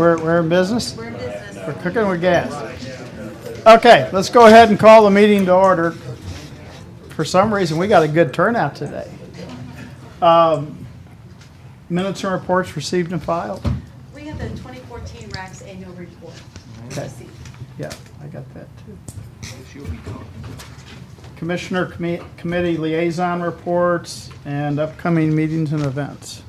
We're in business? We're in business. We're cooking with gas. Okay, let's go ahead and call the meeting to order. For some reason, we got a good turnout today. Minutes and reports received and filed? We have the 2014 RACS annual report. Okay. Yeah, I got that too. Commissioner committee liaison reports and upcoming meetings and events.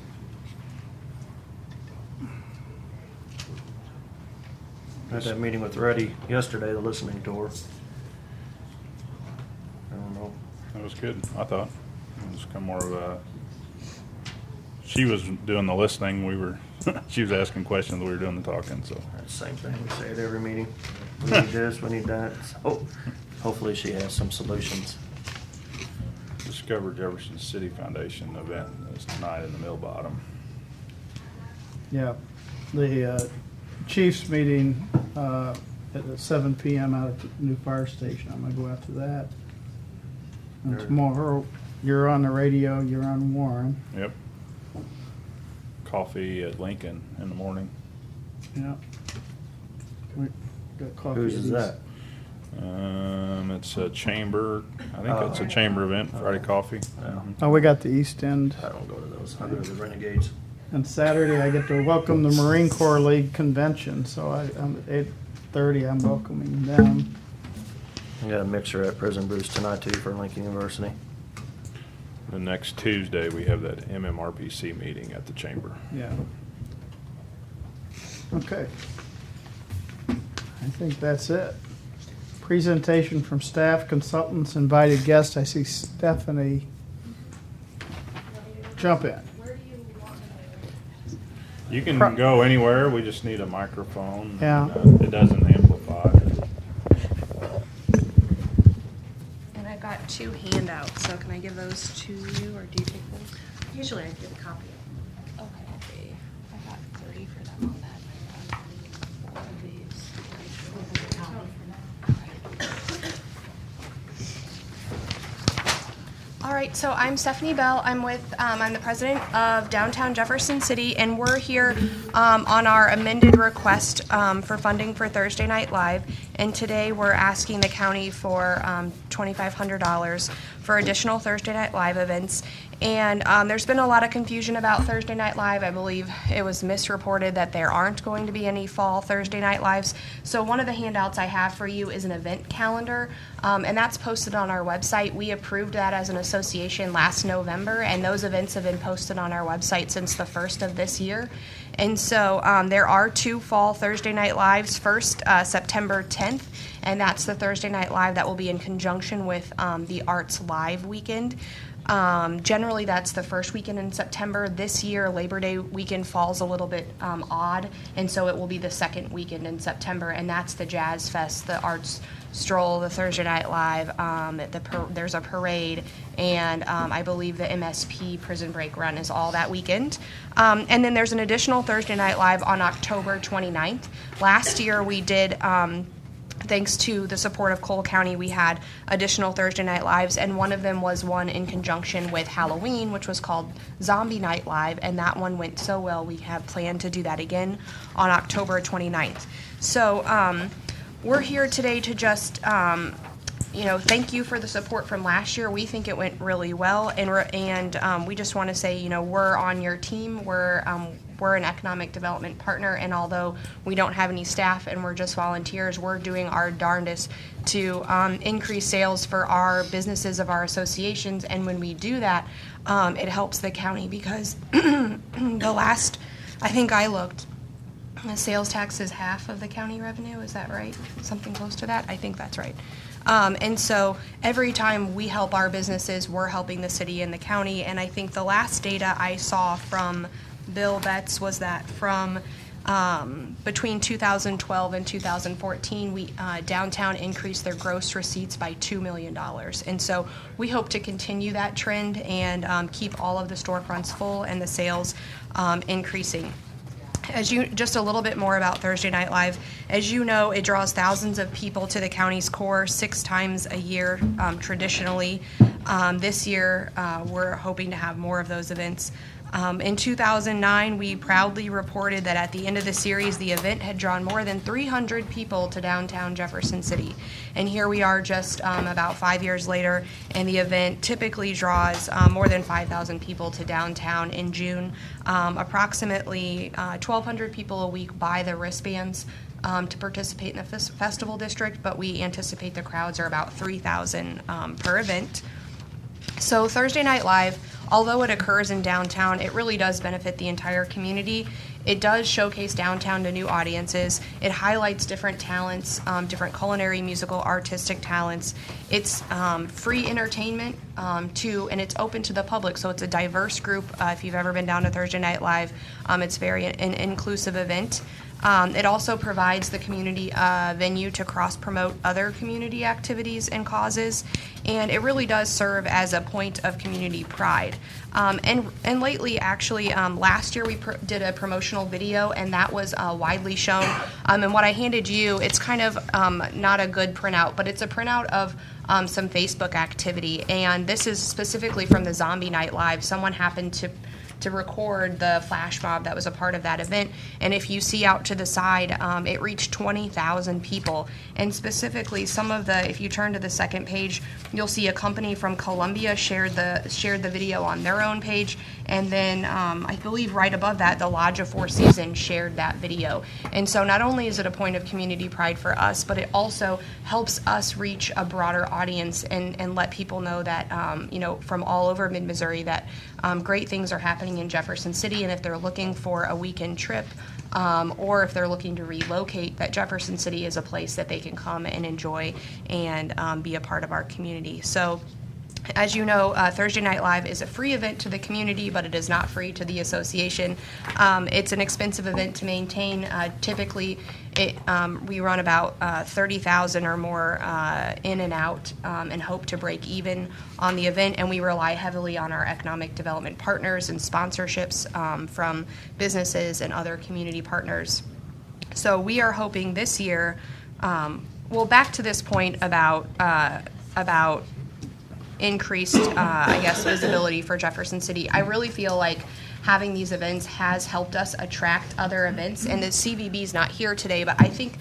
I had that meeting with Reddy yesterday, the listening tour. I don't know. That was good, I thought. It was kind of more of a, she was doing the listening, she was asking questions, we were doing the talking, so. That's the same thing, we say at every meeting. We need this, we need that. So hopefully she has some solutions. Discover Jefferson City Foundation event is tonight in the Mill Bottom. Yeah, the Chiefs meeting at 7 p.m. out at the new fire station. I'm going to go out to that. And Sure. tomorrow, you're on the radio, you're on Warren. Yep. Coffee at Lincoln in the morning. Yeah. We got coffee Whose at is East. that? It's a chamber, I think Oh. it's a chamber event, Friday Coffee. Yeah. Oh, we got the East End. I don't go to those. I go to the Renegades. And Saturday, I get to welcome the Marine Corps League convention. So I'm at 8:30. I'm welcoming them. I got a mixer at Prison Brews tonight too for Lincoln University. The next Tuesday, we have that MMRPC meeting at the chamber. Yeah. Okay. I think that's it. Presentation from staff, consultants, invited guests. I see Stephanie. Jump in. You can go anywhere, we just need a microphone. Yeah. It doesn't amplify. And I've got 2 handouts, so can I give those to you, or do you take those? Usually I get a copy. Okay. I got 3 for them on that. One of these. All right, so I'm Stephanie Bell. I'm the president of Downtown Jefferson City, and we're here on our amended request for funding for Thursday Night Live. And today we're asking the county for $2,500 for additional Thursday Night Live events. And there's been a lot of confusion about Thursday Night Live. I believe it was misreported that there aren't going to be any fall Thursday Night Lives. So one of the handouts I have for you is an event calendar, and that's posted on our website. We approved that as an association last November, and those events have been posted on our website since the 1st of this year. And so there are 2 fall Thursday Night Lives. First, September 10th, and that's the Thursday Night Live that will be in conjunction with the Arts Live weekend. Generally, that's the first weekend in September. This year, Labor Day weekend falls a little bit odd, and so it will be the second weekend in September, and that's the Jazz Fest, the Arts Stroll, the Thursday Night Live. There's a parade, and I believe the MSP Prison Break Run is all that weekend. And then there's an additional Thursday Night Live on October 29th. Last year, we did... thanks to the support of Cole County, we had additional Thursday Night Lives, and one of them was one in conjunction with Halloween, which was called Zombie Night Live, and that one went so well, we have planned to do that again on October 29th. So we're here today to just, thank you for the support from last year. We think it went really well, and we just want to say, we're on your team. We're an economic development partner, and although we don't have any staff and we're just volunteers, we're doing our darndest to increase sales for our businesses of our associations. And when we do that, it helps the county because the last, I think I looked, the sales tax is half of the county revenue. Is that right? Something close to that? I think that's right. And so every time we help our businesses, we're helping the city and the county. And I think the last data I saw from Bill Betts was that from between 2012 and 2014, downtown increased their gross receipts by $2 million. And so we hope to continue that trend and keep all of the storefronts full and the sales increasing. Just a little bit more about Thursday Night Live. As you know, it draws thousands of people to the county's core 6 times a year traditionally. This year, we're hoping to have more of those events. In 2009, we proudly reported that at the end of the series, the event had drawn more than 300 people to downtown Jefferson City. And here we are just about 5 years later, and the event typically draws more than 5,000 people to downtown in June. Approximately 1,200 people a week buy the wristbands to participate in the festival district, but we anticipate the crowds are about 3,000 per event. So Thursday Night Live, although it occurs in downtown, it really does benefit the entire community. It does showcase downtown to new audiences. It highlights different talents, different culinary, musical, artistic talents. It's free entertainment too, and it's open to the public, so it's a diverse group. If you've ever been down to Thursday Night Live, it's very an inclusive event. It also provides the community a venue to cross-promote other community activities and causes, and it really does serve as a point of community pride. And lately, actually, last year we did a promotional video, and that was widely shown. And what I handed you, it's kind of not a good printout, but it's a printout of some Facebook activity, and this is specifically from the Zombie Night Live. Someone happened to record the flash mob that was a part of that event, and if you see out to the side, it reached 20,000 people. And specifically, if you turn to the second page, you'll see a company from Colombia shared the video on their own page, and then I believe right above that, the Lodge of Four Seasons shared that video. And so not only is it a point of community pride for us, but it also helps us reach a broader audience and let people know that from all over mid-Missouri that great things are happening in Jefferson City, and if they're looking for a weekend trip or if they're looking to relocate, that Jefferson City is a place that they can come and enjoy and be a part of our community. So as you know, Thursday Night Live is a free event to the community, but it is not free to the association. It's an expensive event to maintain. Typically, we run about 30,000 or more in and out, and hope to break even on the event. And we rely heavily on our economic development partners and sponsorships from businesses and other community partners. So we are hoping this year. Back to this point about increased, visibility for Jefferson City. I really feel like having these events has helped us attract other events, and the CVB's not here today, but I think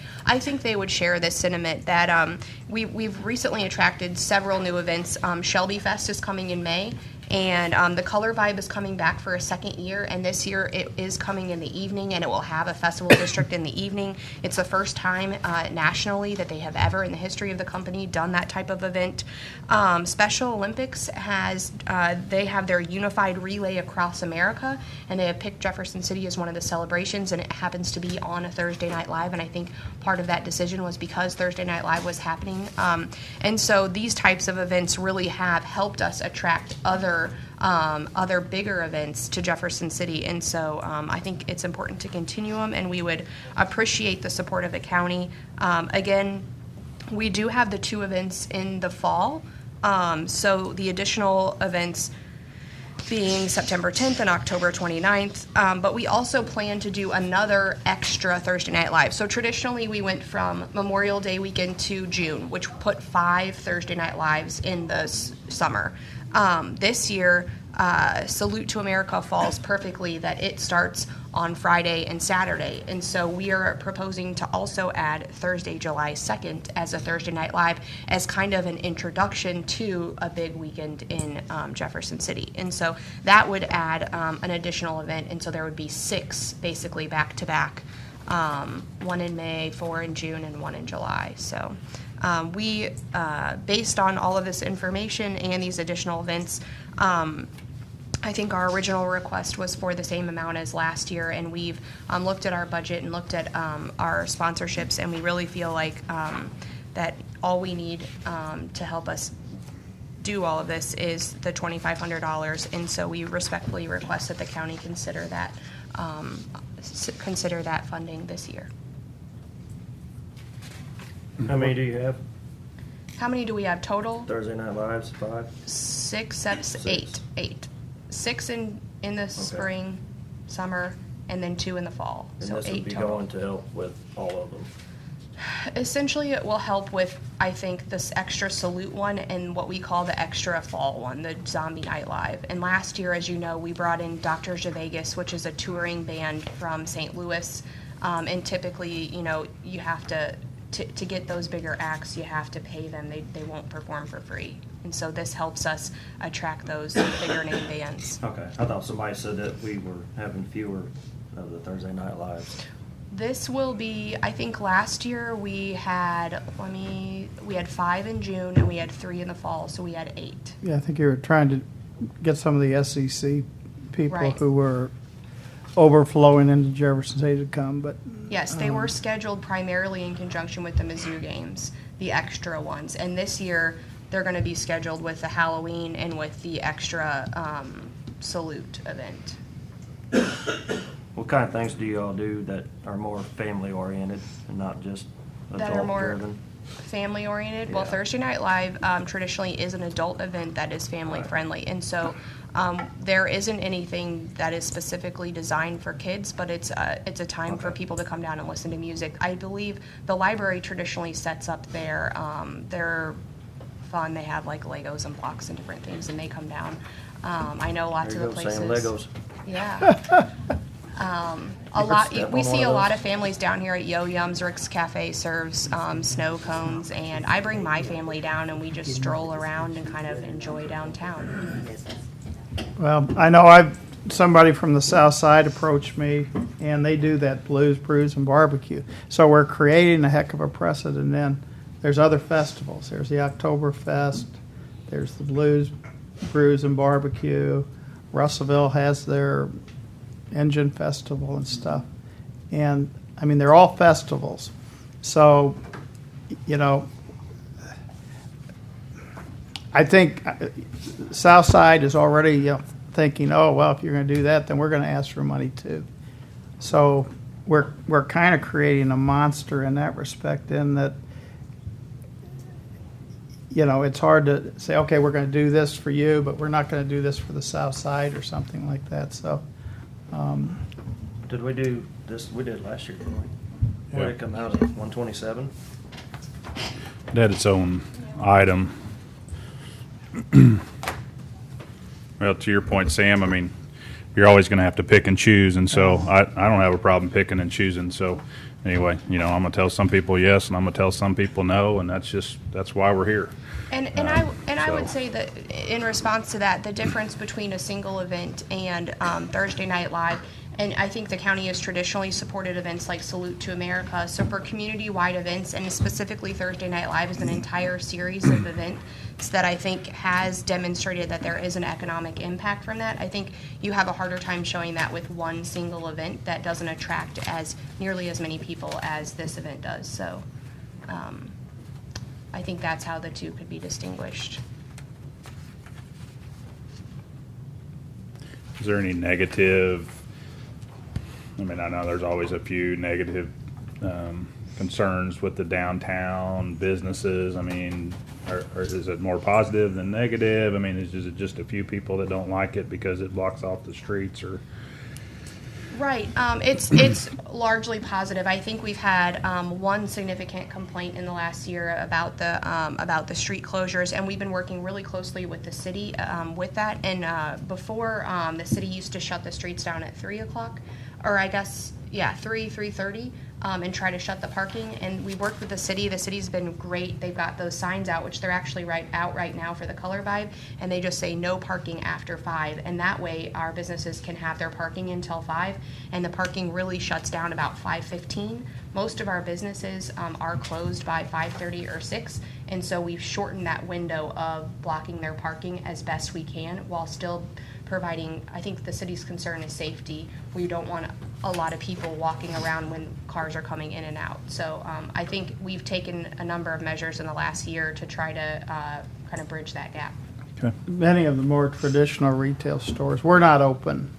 they would share this sentiment that we've recently attracted several new events. Shelby Fest is coming in May, and the Color Vibe is coming back for a second year, and this year it is coming in the evening, and it will have a festival district in the evening. It's the first time nationally that they have ever in the history of the company done that type of event. Special Olympics they have their unified relay across America, and they have picked Jefferson City as one of the celebrations, and it happens to be on a Thursday Night Live, and I think part of that decision was because Thursday Night Live was happening. And so these types of events really have helped us attract other bigger events to Jefferson City, and so I think it's important to continue them, and we would appreciate the support of the county. Again, we do have the two events in the fall, so the additional events being September 10th and October 29th, but we also plan to do another extra Thursday Night Live. So traditionally we went from Memorial Day weekend to June, which put 5 Thursday Night Lives in the summer. This year, Salute to America falls perfectly that it starts on Friday and Saturday, and so we are proposing to also add Thursday, July 2nd as a Thursday Night Live as kind of an introduction to a big weekend in Jefferson City. And so that would add an additional event, and so there would be 6 basically back-to-back, 1 in May, 4 in June, and 1 in July. So we, based on all of this information and these additional events, I think our original request was for the same amount as last year, and we've looked at our budget and looked at our sponsorships, and we really feel like that all we need to help us do all of this is the $2,500, and so we respectfully request that the county consider that funding this year. How many do you have? How many do we have total? Thursday Night Lives, 5? 6, 7, 8. 6 in the spring, summer, and then 2 in the fall. And So this would 8 be total. going to help with all of them. Essentially, it will help with, I think, this extra salute one and what we call the extra fall one, the Zombie Night Live. And last year, as you know, we brought in Dr. Vegas, which is a touring band from St. Louis. And typically, you know, you have to get those bigger acts, you have to pay them. They won't perform for free. And so this helps us attract those bigger name bands. Okay, I thought somebody said that we were having fewer of the Thursday Night Lives. This will be, I think last year we had 5 in June and we had 3 in the fall, so we had 8. Yeah, I think you were trying to get some of the SEC people Right. who were overflowing into Jefferson City to come, but Yes, they were scheduled primarily in conjunction with the Mizzou games, the extra ones. And this year, they're going to be scheduled with the Halloween and with the extra salute event. What kind of things do you all do that are more family oriented and not just That are adult more driven? family oriented. Well, Yeah. Thursday Night Live traditionally is an adult event that is family friendly, and so there isn't anything that is specifically designed for kids, but it's a time for Okay. people to come down and listen to music. I believe the library traditionally sets up their fun. They have like Legos and blocks and different things, and they come down. I know lots There of you the go, places. saying Legos. Yeah. A Ever lot. step We on see one a of lot those? of families down here at Yo Yum's. Rick's Cafe serves snow cones, and I bring my family down, and we just stroll around and kind of enjoy downtown. well, I know somebody from the south side approached me, and they do that Blues, Brews, and Barbecue. So we're creating a heck of a precedent. Then there's other festivals. There's the Oktoberfest. There's the Blues, Brews, and Barbecue. Russellville has their Engine Festival and stuff. And, I mean, they're all festivals. So, you know, I think Southside is already thinking, oh, well, if you're going to do that, then we're going to ask for money too. So we're kind of creating a monster in that respect, in that, you know, it's hard to say, okay, we're going to do this for you, but we're not going to do this for the South Side or something like that. So, Did we do this? We did last year, didn't we? Where Yeah. did it come out of? 127? It had its own item. Well, to your point, Sam, I mean, you're always going to have to pick and choose, and so I don't have a problem picking and choosing. So anyway, you know, I'm going to tell some people yes, and I'm going to tell some people no, and that's why we're here. And I would So- say that in response to that, the difference between a single event and Thursday Night Live, and I think the county has traditionally supported events like Salute to America. So for community-wide events, and specifically Thursday Night Live is an entire series of events that I think has demonstrated that there is an economic impact from that. I think you have a harder time showing that with one single event that doesn't attract as nearly as many people as this event does. So I think that's how the two could be distinguished. Is there any negative? I mean, I know there's always a few negative concerns with the downtown businesses. I mean, or is it more positive than negative? I mean, is it just a few people that don't like it because it blocks off the streets, or? Right. It's largely positive. I think we've had one significant complaint in the last year about the street closures, and we've been working really closely with the city with that. And before, the city used to shut the streets down at 3 o'clock, or I guess 3:30. And try to shut the parking. And we worked with the city. The city's been great. They've got those signs out, which they're actually out right now for the Color Vibe, and they just say no parking after 5. And that way our businesses can have their parking until 5, and the parking really shuts down about 5:15. Most of our businesses are closed by 5:30 or 6, and so we've shortened that window of blocking their parking as best we can while still providing, I think the city's concern is safety. We don't want a lot of people walking around when cars are coming in and out. So I think we've taken a number of measures in the last year to try to kind of bridge that gap. Okay. many of the more traditional retail stores, we're not open.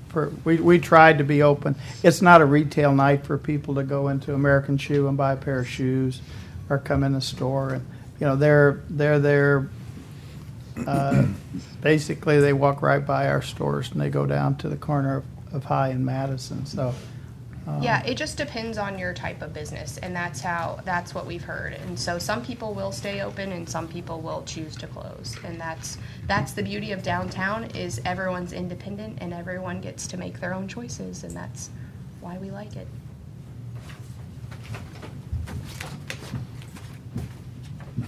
We tried to be open. It's not a retail night for people to go into American Shoe and buy a pair of shoes or come in the store. And, you know, they're there. Basically, they walk right by our stores and they go down to the corner of High and Madison. So Yeah, it just depends on your type of business, and that's what we've heard. And so some people will stay open and some people will choose to close. And that's the beauty of downtown, is everyone's independent and everyone gets to make their own choices, and that's why we like it.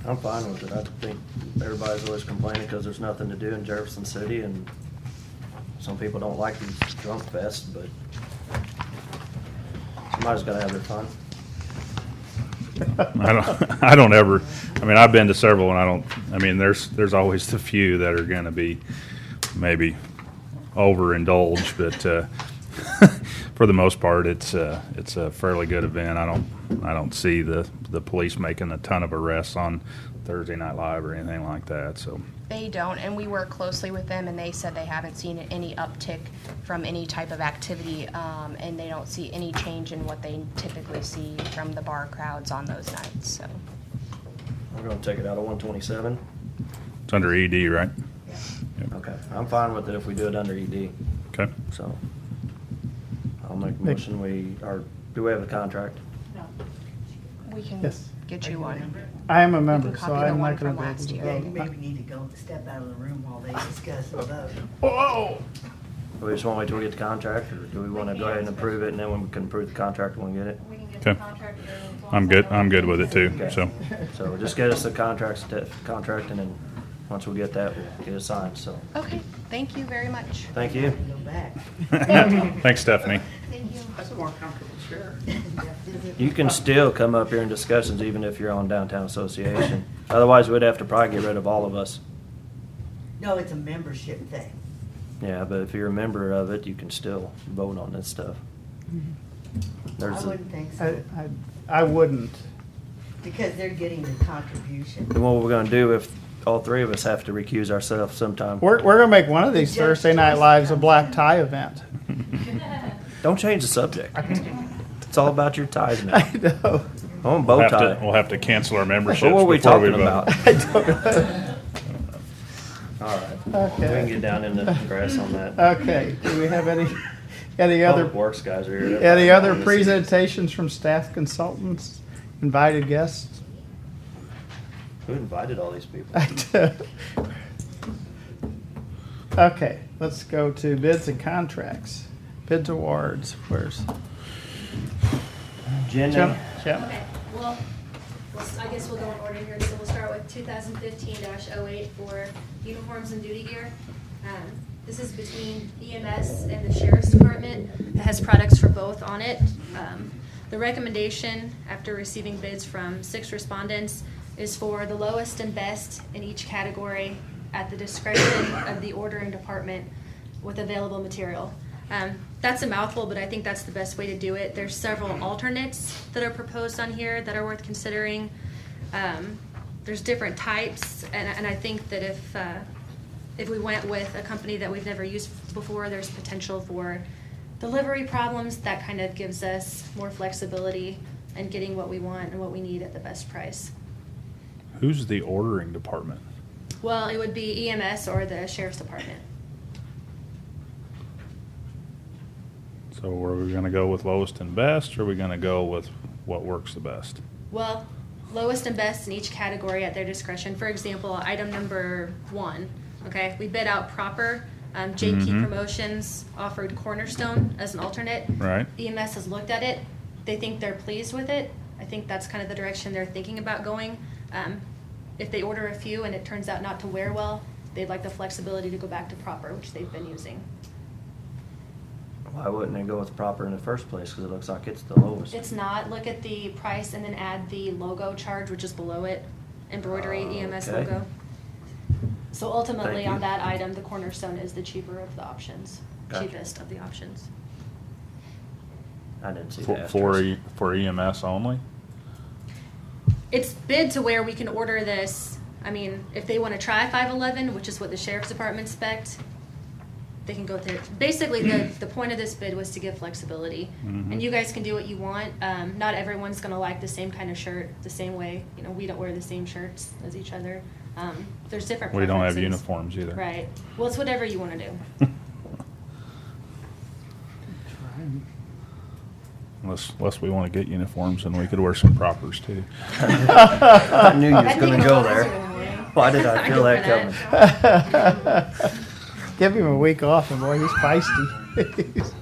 I'm fine with it. I think everybody's always complaining because there's nothing to do in Jefferson City, and some people don't like these drunk fests, but somebody's gotta have their fun. I don't ever, I mean, I've been to several and there's always the few that are gonna be maybe overindulged, but, for the most part, it's a fairly good event. I don't see the police making a ton of arrests on Thursday Night Live or anything like that, so. They don't, and we work closely with them, and they said they haven't seen any uptick from any type of activity, and they don't see any change in what they typically see from the bar crowds on those nights, so. We're gonna take it out of 127. It's under ED, right? Yep. Okay, I'm fine with it if we do it under ED, Okay. so. I'll make a motion, do we have a contract? We can Yes. get you one. I am a We member, can so copy the I'm one not gonna from be able last to year. Yeah, you vote. maybe need to go step out of the room while they discuss the vote. Whoa! Do we just wanna wait till we get the contract, or do we wanna go ahead and approve it, and then we can approve the contract when we get it? We can get Okay. the contract. I'm good with it too, so. So just get us the contract, and then, once we get that, we'll get it signed, so. Okay, thank you very much. Thank you. Go back. Thanks, Stephanie. Thank you. That's a more comfortable chair. You can still come up here in discussions even if you're on Downtown Association. Otherwise, we'd have to probably get rid of all of us. No, it's a membership thing. Yeah, but if you're a member of it, you can still vote on this stuff. I There's a, wouldn't think so, I wouldn't. because they're getting the contribution. then what we're gonna do if all three of us have to recuse ourselves sometime? We're gonna make one of these The judge Thursday Night choice Lives a comes black in. tie event. Don't change the subject. It's all about your ties now. I know. I want bow tie. We'll have to cancel our memberships What were we before we talking vote. about? I don't know. All right. We can Okay. get down in the grass on that. Okay, do we have any Public other, Works guys are here. any other presentations from staff consultants, invited guests? Who invited all these people? Okay, let's go to bids and contracts. Bids awards, where's Jenny? Jim? Jim? Okay, well, I guess we'll go in order here. So we'll start with 2015-08 for uniforms and duty gear. This is between EMS and the Sheriff's Department. It has products for both on it. The recommendation, after receiving bids from 6 respondents, is for the lowest and best in each category at the discretion of the ordering department with available material. That's a mouthful, but I think that's the best way to do it. There's several alternates that are proposed on here that are worth considering. There's different types, and I think that if we went with a company that we've never used before, there's potential for delivery problems. That kind of gives us more flexibility in getting what we want and what we need at the best price. Who's the ordering department? Well, it would be EMS or the Sheriff's Department. So are we gonna go with lowest and best, or are we gonna go with what works the best? Well, lowest and best in each category at their discretion. For example, item number 1, okay, we bid out proper. JP Mhm. Promotions offered Cornerstone as an alternate. Right. EMS has looked at it. They think they're pleased with it. I think that's kind of the direction they're thinking about going. If they order a few and it turns out not to wear well, they'd like the flexibility to go back to proper, which they've been using. Why wouldn't they go with proper in the first place? Because it looks like it's the lowest. It's not. Look at the price and then add the logo charge, which is below it. Embroidery EMS Okay. logo. So ultimately, Thank you. on that item, the Cornerstone is the cheaper of the options, Gotcha. cheapest of the options. I didn't see For, that. for EMS only? It's bid to where we can order this. I mean, if they want to try 511, which is what the Sheriff's Department spec'd, they can go through. Basically, the point of this bid was to give flexibility. Mhm. And you guys can do what you want. Not everyone's going to like the same kind of shirt the same way. You know, we don't wear the same shirts as each other. There's different We don't have preferences. uniforms either. Right. Well, it's whatever you want to do. Unless we want to get uniforms, and we could wear some propers too. I knew you was That'd gonna make it a go lot there. easier in the morning. Why did I feel that Good coming? for Give him a week off, and boy, he's feisty.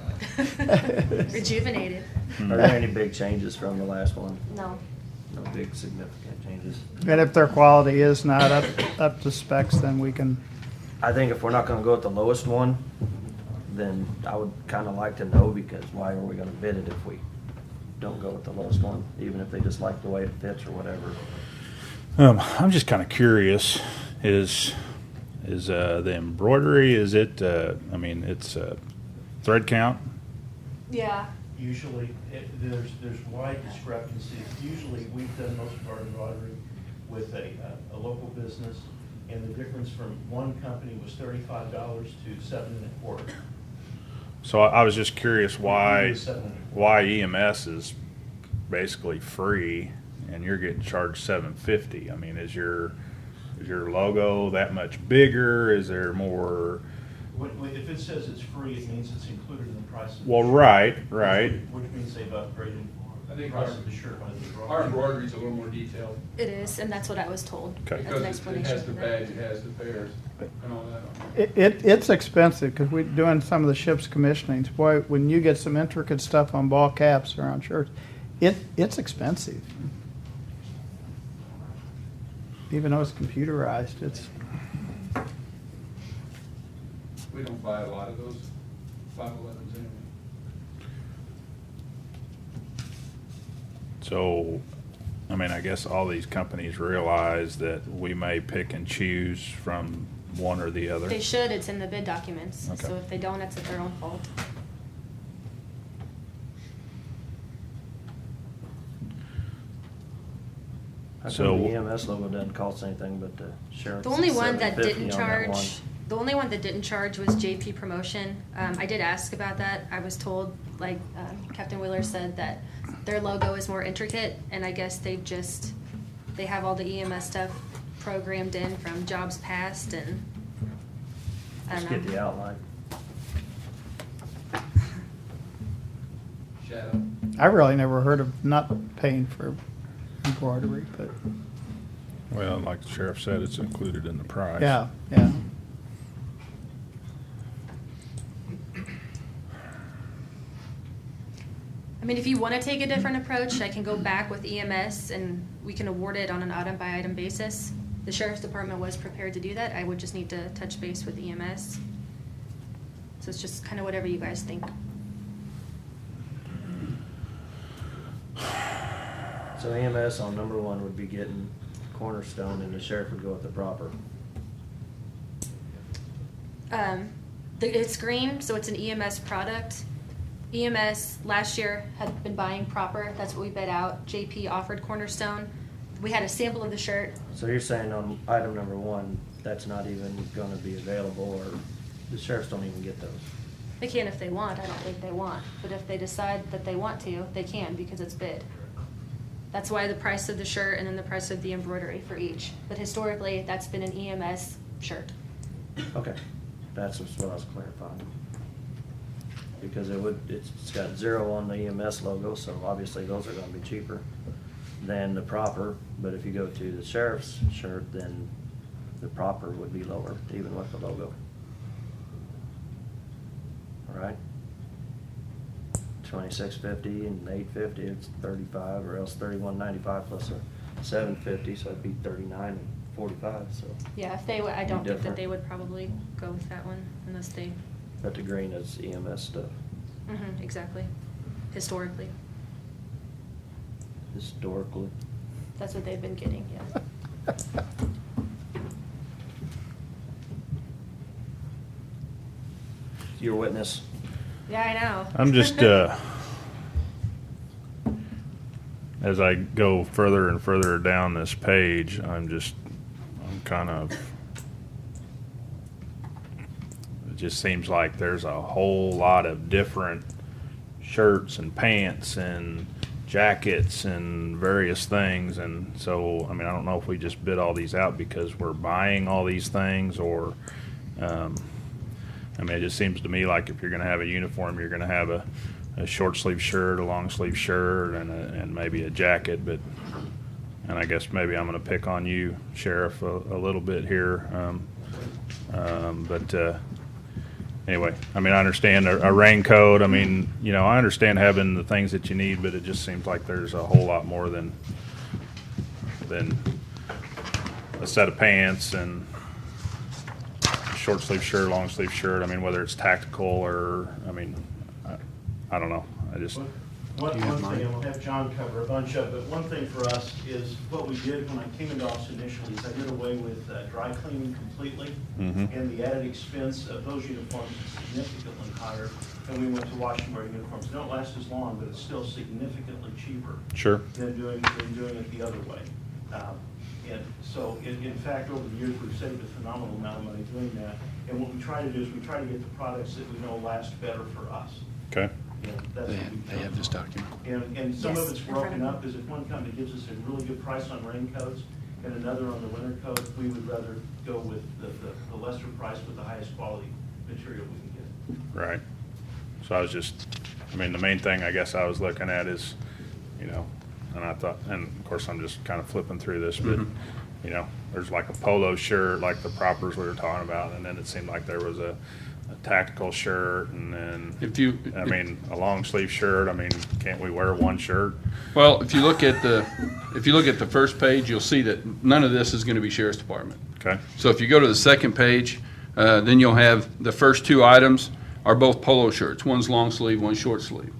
Rejuvenated. Are there any big changes from the last one? No. No big significant changes? And if their quality is not up to specs, then we can, I think if we're not gonna go with the lowest one, then I would kinda like to know, because why are we gonna bid it if we don't go with the lowest one, even if they just like the way it fits or whatever? I'm just kind of curious. Is the embroidery? Is it? I mean, it's thread count. Yeah. Usually, there's wide discrepancy. Usually, we've done most of our embroidery with a local business, and the difference from one company was $35 to $7.25. So I was just curious why $7.25. why EMS is basically free and you're getting charged $750. I mean, is your logo that much bigger? Is there more? If it says it's free, it means it's included in the price of the Well, shirt. right. Which means they've upgraded I the think price our- of the shirt by the Our embroidery's a little more detailed, It is, and that's what I was told. Okay. As because an it explanation has for the that. badge, it has the fairs, and all that on it. it's expensive, because we're doing some of the ship's commissionings. Boy, when you get some intricate stuff on ball caps or on shirts, it's expensive. Even though it's computerized, it's, We don't buy a lot of those 511s anyway. So, I mean, I guess all these companies realize that we may pick and choose from one or the other. They should, it's in the bid documents. Okay. So if they don't, it's at their own fault. How So- come the EMS logo doesn't cost anything but the sheriff's? The only one that $750 didn't on that one? charge, the only one that didn't charge was JP Promotion. I did ask about that. I was told, like, Captain Wheeler said, that their logo is more intricate, and I guess they have all the EMS stuff programmed in from jobs past, and I Just don't get the know. outline. Shadow. I really never heard of not paying for embroidery, but, Well, like the sheriff said, it's included in the price. yeah. I mean, if you want to take a different approach, I can go back with EMS and we can award it on an item-by-item basis. The sheriff's department was prepared to do that. I would just need to touch base with EMS. So it's just kind of whatever you guys think. So EMS on number one would be getting Cornerstone, and the sheriff would go with the proper. It's green, so it's an EMS product. EMS last year had been buying proper. That's what we bid out. JP offered Cornerstone. We had a sample of the shirt. So you're saying on item number one, that's not even gonna be available, or the sheriffs don't even get those? They can if they want. I don't think they want. But if they decide that they want to, they can because it's bid. That's why the price of the shirt and then the price of the embroidery for each. But historically, that's been an EMS shirt. Okay, that's just what I was clarifying. Because it's got 0 on the EMS logo, so obviously those are gonna be cheaper than the proper. But if you go to the sheriff's shirt, then the proper would be lower, even with the logo. All right? $26.50 and $8.50, it's $35, or else $31.95 plus a $7.50, so it'd be $39.45. So, Yeah, if they, I don't think that Different. they would probably go with that one unless they, but the green is EMS stuff. exactly. Historically, Historically, that's what they've been getting, yeah. your witness. Yeah, I know. I'm just, as I go further and further down this page, I'm kind of, it just seems like there's a whole lot of different shirts and pants and jackets and various things. And so, I mean, I don't know if we just bid all these out because we're buying all these things, or, I mean, it just seems to me like if you're gonna have a uniform, you're gonna have a a short sleeve shirt, a long sleeve shirt, and maybe a jacket. And I guess maybe I'm going to pick on you, Sheriff, a little bit here. Anyway, I mean, I understand a raincoat. I mean, I understand having the things that you need, but it just seems like there's a whole lot more than a set of pants and short sleeve shirt, long sleeve shirt. I mean, whether it's tactical or, I don't know. I just. One thing, and we'll have John cover a bunch of, but one thing for us is what we did when I came into office initially is I did away with dry cleaning completely, and the added expense of those uniforms is significantly higher. And we went to wash and wear uniforms. They don't last as long, but it's still significantly cheaper Sure. than doing it the other way. And so, in fact, over the years, we've saved a phenomenal amount of money doing that. And what we try to do is we try to get the products that we know last better for us. Okay. And that's what we've They done. have this document. And some Yes, of it's in front broken of up, because if one company gives us a really good price on raincoats and another on the winter coat, we would rather go with the lesser price with the highest quality material we can get. Right. So I was the main thing I guess I was looking at is, and I thought, and of course I'm just kind of flipping through this, but, there's like a polo shirt, like the propers we were talking about, and then it seemed like there was a tactical shirt, and then, a long sleeve shirt. Can't we wear one shirt? Well, if you look at the first page, you'll see that none of this is going to be Sheriff's Department. Okay. So if you go to the second page, then you'll have the first two items are both polo shirts. One's long sleeve, one's short sleeve.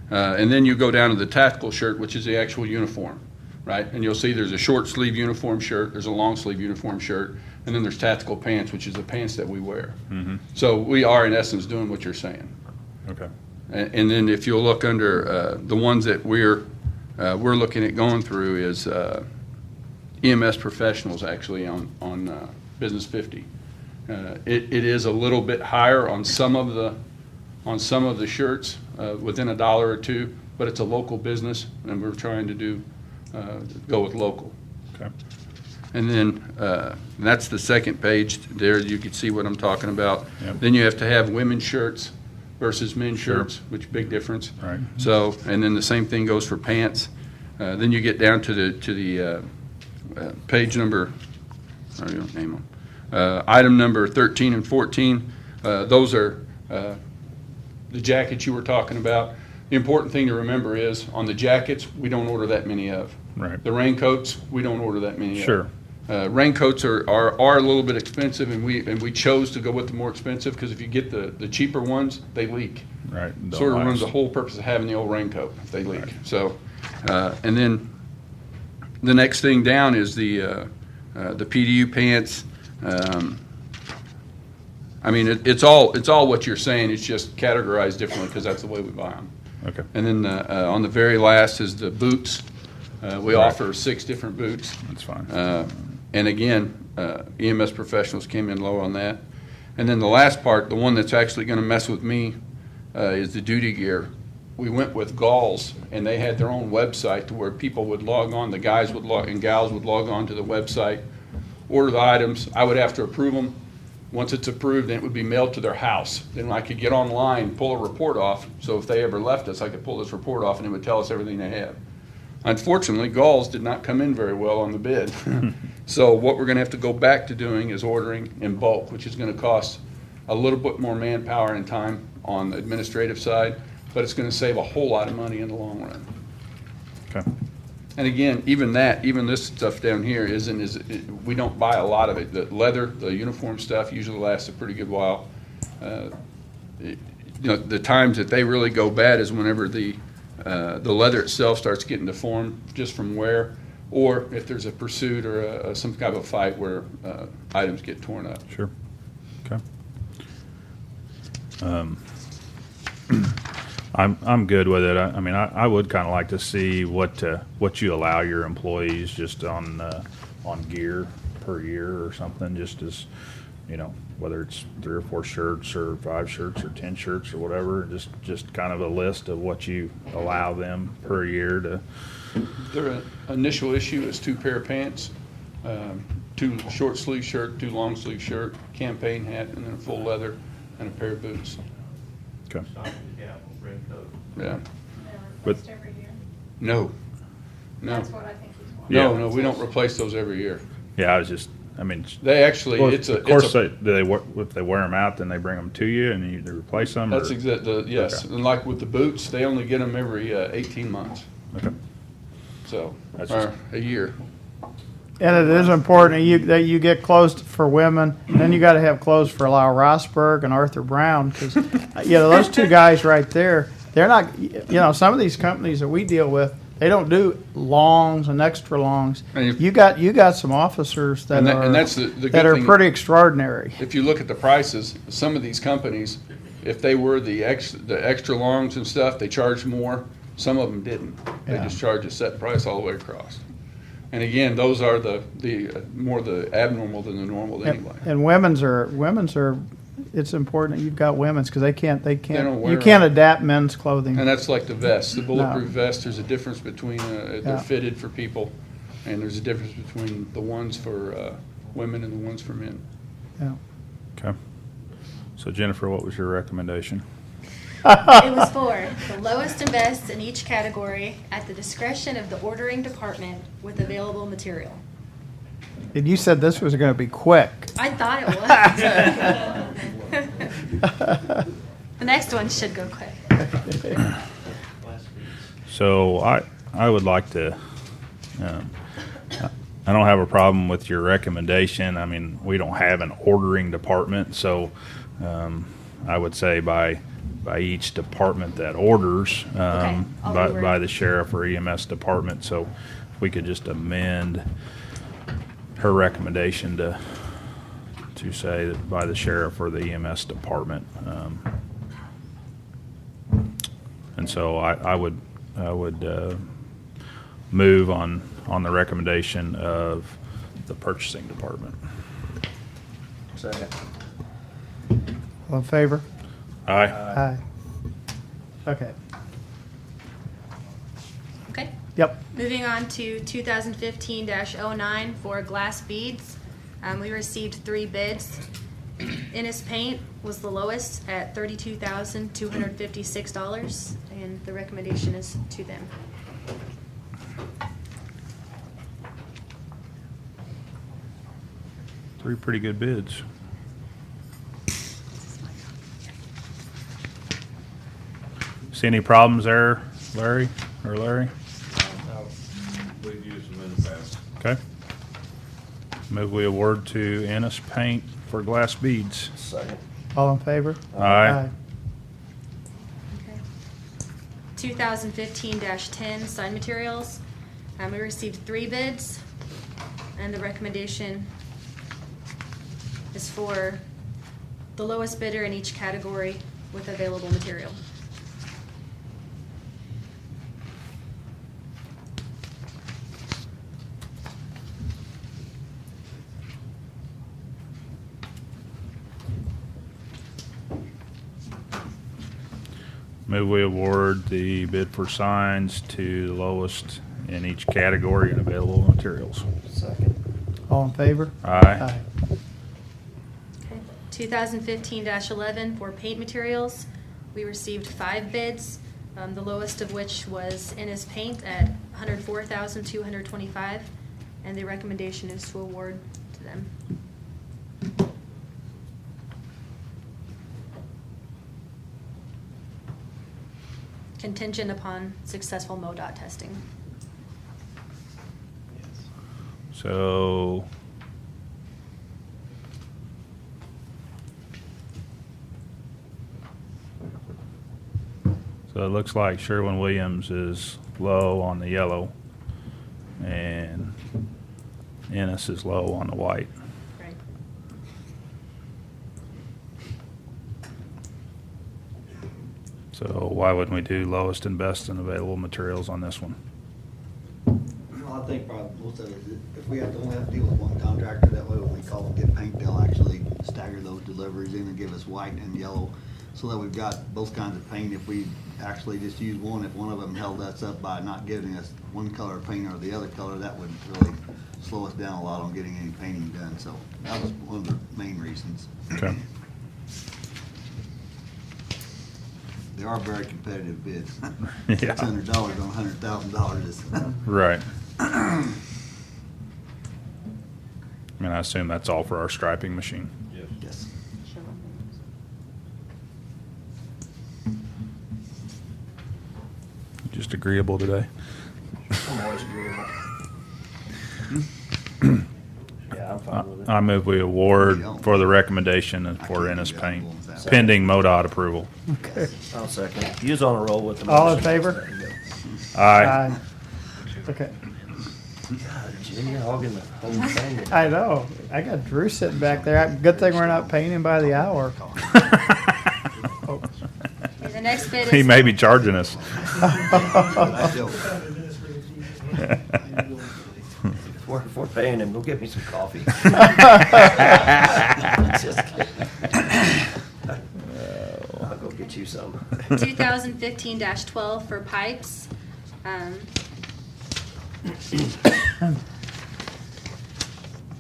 And then you go down to the tactical shirt, which is the actual uniform, right? And you'll see there's a short sleeve uniform shirt, there's a long sleeve uniform shirt, and then there's tactical pants, which is the pants that we wear. Mm-hmm. So we are, in essence, doing what you're saying. Okay. And then if you'll look under the ones that we're looking at going through is EMS professionals actually on Business 50. It is a little bit higher on some of the shirts within $1 or $2, but it's a local business and we're trying to go with local. Okay. And then that's the second page. There you can see what I'm talking about. Yep. Then you have to have women's shirts versus men's Sure. shirts, which big difference. Right. So, and then the same thing goes for pants. Then you get down to the page number, I don't name them. Item number 13 and 14. Those are the jackets you were talking about. The important thing to remember is on the jackets, we don't order that many of. Right. The raincoats, we don't order that many Sure. of. Raincoats are a little bit expensive, and we chose to go with the more expensive because if you get the cheaper ones, they leak. Right. Don't Sort of last. ruins the whole purpose of having the old raincoat if they leak. Right. So, and then the next thing down is the PDU pants. It's all what you're saying. It's just categorized differently because that's the way we buy them. Okay. And then on the very last is the boots. We Right. offer 6 different boots. That's fine. And again, EMS professionals came in low on that. And then the last part, the one that's actually going to mess with me, is the duty gear. We went with Galls, and they had their own website to where people would log on, the guys would log and gals would log on to the website, order the items. I would have to approve them. Once it's approved, then it would be mailed to their house. Then I could get online, pull a report off. So if they ever left us, I could pull this report off, and it would tell us everything they have. Unfortunately, Galls did not come in very well on the bid. So what we're going to have to go back to doing is ordering in bulk, which is going to cost a little bit more manpower and time on the administrative side, but it's going to save a whole lot of money in the long run. Okay. And again, even this stuff down here we don't buy a lot of it. The leather, the uniform stuff usually lasts a pretty good while. The times that they really go bad is whenever the leather itself starts getting deformed just from wear, or if there's a pursuit or some kind of a fight where items get torn up. Sure. Okay. I'm good with it. I would kind of like to see what you allow your employees just on gear per year or something, just as, whether it's 3 or 4 shirts or 5 shirts or 10 shirts or whatever, just kind of a list of what you allow them per year to. Their initial issue is 2 pair of pants, 2 short sleeve shirt, 2 long sleeve shirt, campaign hat, and then a full leather and a pair of boots. Okay. Stocking cap, raincoat. Yeah. But- every year. No. No. That's what I think he's wanting. No, Yeah. no, we don't replace those every year. Yeah, I was just, I mean, They actually, well, it's a. of course, it's a- do they, if they wear them out, then they bring them to you and you either replace them? That's or- yes. Okay. And like with the boots, they only get them every 18 months. Okay. So, That's or just- a year. And it is important that you get clothes for women, and then you got to have clothes for Lyle Rosberg and Arthur Brown, because those two guys right there, they're not. Some of these companies that we deal with, they don't do longs and extra longs. And if- You got some officers that And that's the good that are thing. pretty extraordinary. If you look at the prices, some of these companies, if they were the extra longs and stuff, they charged more. Some of them didn't. They Yeah. just charge a set price all the way across. And again, those are the more the abnormal than the normal anyway. And women's are. It's important that you've got women's because they can't. don't wear You can't them. adapt men's clothing. And that's like the vest, the bulletproof No. vest. There's a difference between Yeah. they're fitted for people, and there's a difference between the ones for women and the ones for men. Yeah. Okay. So Jennifer, what was your recommendation? It was for the lowest and best in each category at the discretion of the ordering department with available material. And you said this was going to be quick. I thought it was. The next one should go quick. Last piece. So I would like to, I don't have a problem with your recommendation. I mean, we don't have an ordering department, so I would say by each department that orders, I'll reword. by the sheriff or EMS department. So if we could just amend her recommendation to say that by the sheriff or the EMS department. And so I would move on the recommendation of the purchasing department. Second. All in favor? Aye. Aye. Okay. Okay. Yep. Moving on to 2015-09 for glass beads. We received 3 bids. Innis Paint was the lowest at $32,256, and the recommendation is to them. Three pretty good bids. See any problems there, Larry? We've used them in the past. Okay. Move we award to Ennis Paint for glass beads. Second. All in favor? Aye. Okay. 2015-10 sign materials. We received 3 bids, and the recommendation is for the lowest bidder in each category with available material. Move we award the bid for signs to the lowest in each category and available materials. Second. All in favor? Aye. 2015-11 for paint materials. We received 5 bids, the lowest of which was Ennis Paint at $104,225, and the recommendation is to award to them. Contingent upon successful MoDOT testing. Yes. So it looks like Sherwin-Williams is low on the yellow and Ennis is low on the white. Right. So why wouldn't we do lowest and best and available materials on this one? Well, I think probably most of it, if we only have to deal with one contractor, that way when we call and get paint, they'll actually stagger those deliveries in and give us white and yellow, so that we've got both kinds of paint. If we actually just use one, if one of them held us up by not giving us one color of paint or the other color, that would really slow us down a lot on getting any painting done, so that was one of the main reasons. Okay. they are very competitive bids. Yeah. $600 on $100,000 is. Right. I mean, I assume that's all for our striping machine. Yes. Yes. Just agreeable today. I'm always agreeable. Yeah, I'm fine with it. I move we award for the recommendation for Ennis Paint, pending MoDOT approval. Okay. I'll second. Use on a roll with the. All in motion. favor? There you go. Aye. Okay. God, Jim, you're hogging the whole thing. I know. I got Drew sitting back there. Good thing we're not paying him by the hour. Oh. Okay, the next bid is. He may be charging us. If we're paying him, go get me some coffee. Just kidding. I'll go get you some. 2015-12 for pipes.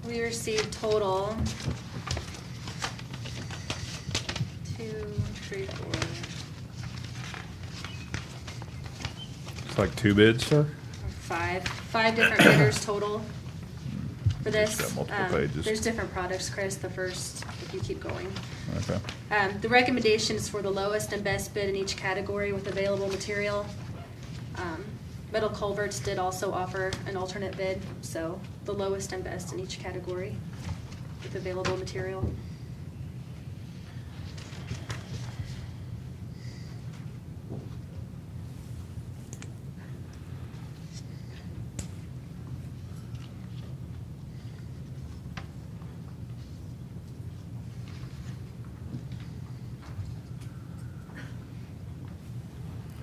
We received total 2, 3, 4. It's like two bids. Sure. Five different bidders total for this. Got multiple pages. There's different products, Chris, the first, if you keep going. Okay. The recommendation is for the lowest and best bid in each category with available material. Metal Culverts did also offer an alternate bid, so the lowest and best in each category with available material.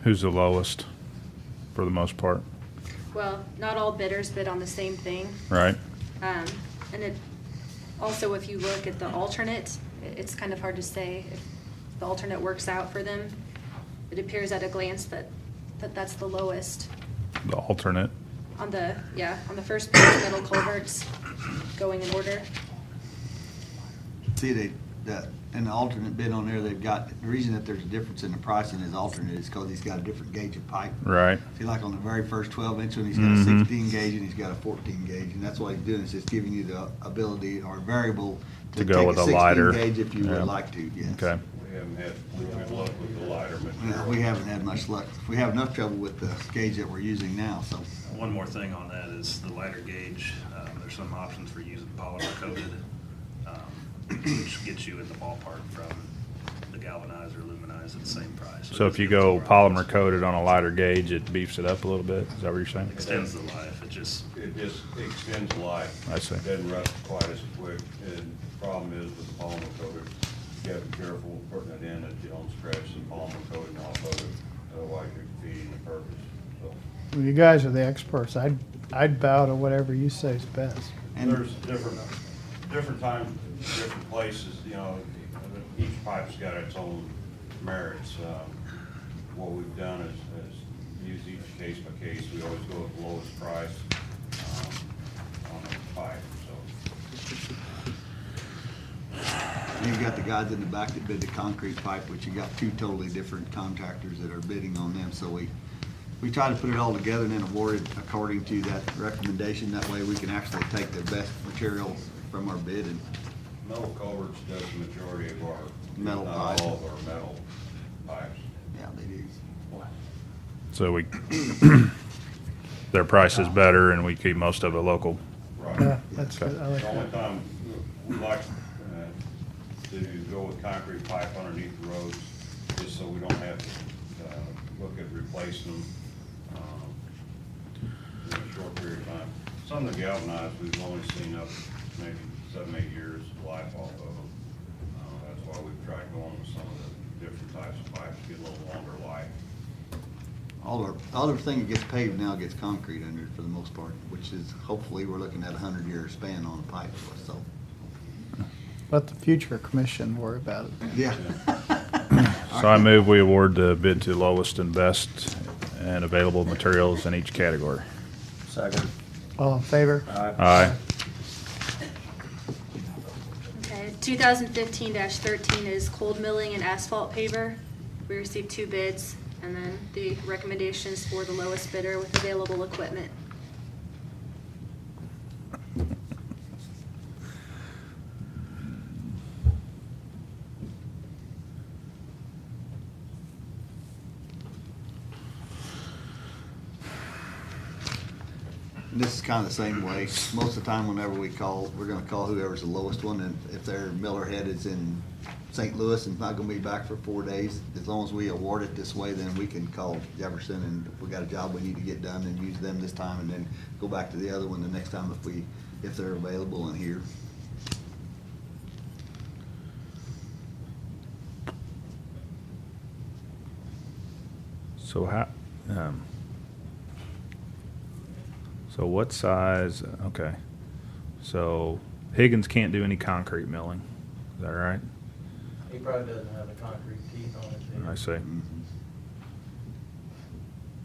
Who's the lowest for the most part, Well, not all bidders bid on the same thing. right? And it, also if you look at the alternate, it's kind of hard to say if the alternate works out for them. It appears at a glance that's the lowest. The alternate. On the first page, Metal Culverts, going in order. See, in the alternate bid on there, they've got, the reason that there's a difference in the price in his alternate is because he's got a different gauge of pipe. Right. See, like on the very first 12-inch one, he's got a 16 gauge and he's got a 14 gauge, and that's what he's doing, is just giving you the ability or variable To to go take with a a 16 lighter. gauge if you Yeah. would like to, yes. Okay. We haven't had good luck with the lighter No, material. we haven't had much luck. We have enough trouble with the gauge that we're using now, so. One more thing on that is the lighter gauge. There's some options for using polymer coated, which gets you in the ballpark from the galvanized or aluminized at the same price. So if you go polymer coated on a lighter gauge, it beefs it up a little bit. Is that what you're saying? Extends the life. It just, It just extends life. I see. It doesn't rust quite as quick, and the problem is with the polymer coated, you have to be careful putting it in that you don't scratch the polymer coating off of it, otherwise you're defeating the purpose, so. Well, you guys are the experts. I'd bow to whatever you say is best. And- There's different times, different places, you know, each pipe's got its own merits. What we've done is use each case by case. We always go with the lowest price on the pipe, so. You've got the guys in the back that bid the concrete pipe, which you got two totally different contractors that are bidding on them, so we try to put it all together and then award it according to that recommendation. That way we can actually take the best material from our bid and Metal Culverts does the majority of our. Metal not pipe. all of our metal pipes. yeah, they do. So their price is better and we keep most of it local. Right. Yeah, that's good. I like The only that. time we like to go with concrete pipe underneath the roads, just so we don't have to look at replacing them in a short period of time. Some of the galvanized, we've only seen up maybe 7-8 years life off of them. That's why we've tried going with some of the different types of pipes, to get a little longer life. All everything that gets paved now gets concrete under it for the most part, which is, hopefully, we're looking at a 100-year span on a pipe, so, Let the future commission worry about it. yeah. So I move we award the bid to lowest and best and available materials in each category. Second. All in favor? Aye. Okay, 2015-13 is cold milling and asphalt paver. We received 2 bids, and then the recommendations for the lowest bidder with available equipment. This is kind of the same way. Most of the time, whenever we call, we're gonna call whoever's the lowest one, and if their miller head is in St. Louis and not gonna be back for 4 days, as long as we award it this way, then we can call Jefferson, and if we got a job we need to get done, and use them this time, and then go back to the other one the next time if they're available in here. So how, so what size, okay. So Higgins can't do any concrete milling, is that right? He probably doesn't have the concrete teeth on it. I see. Mhm.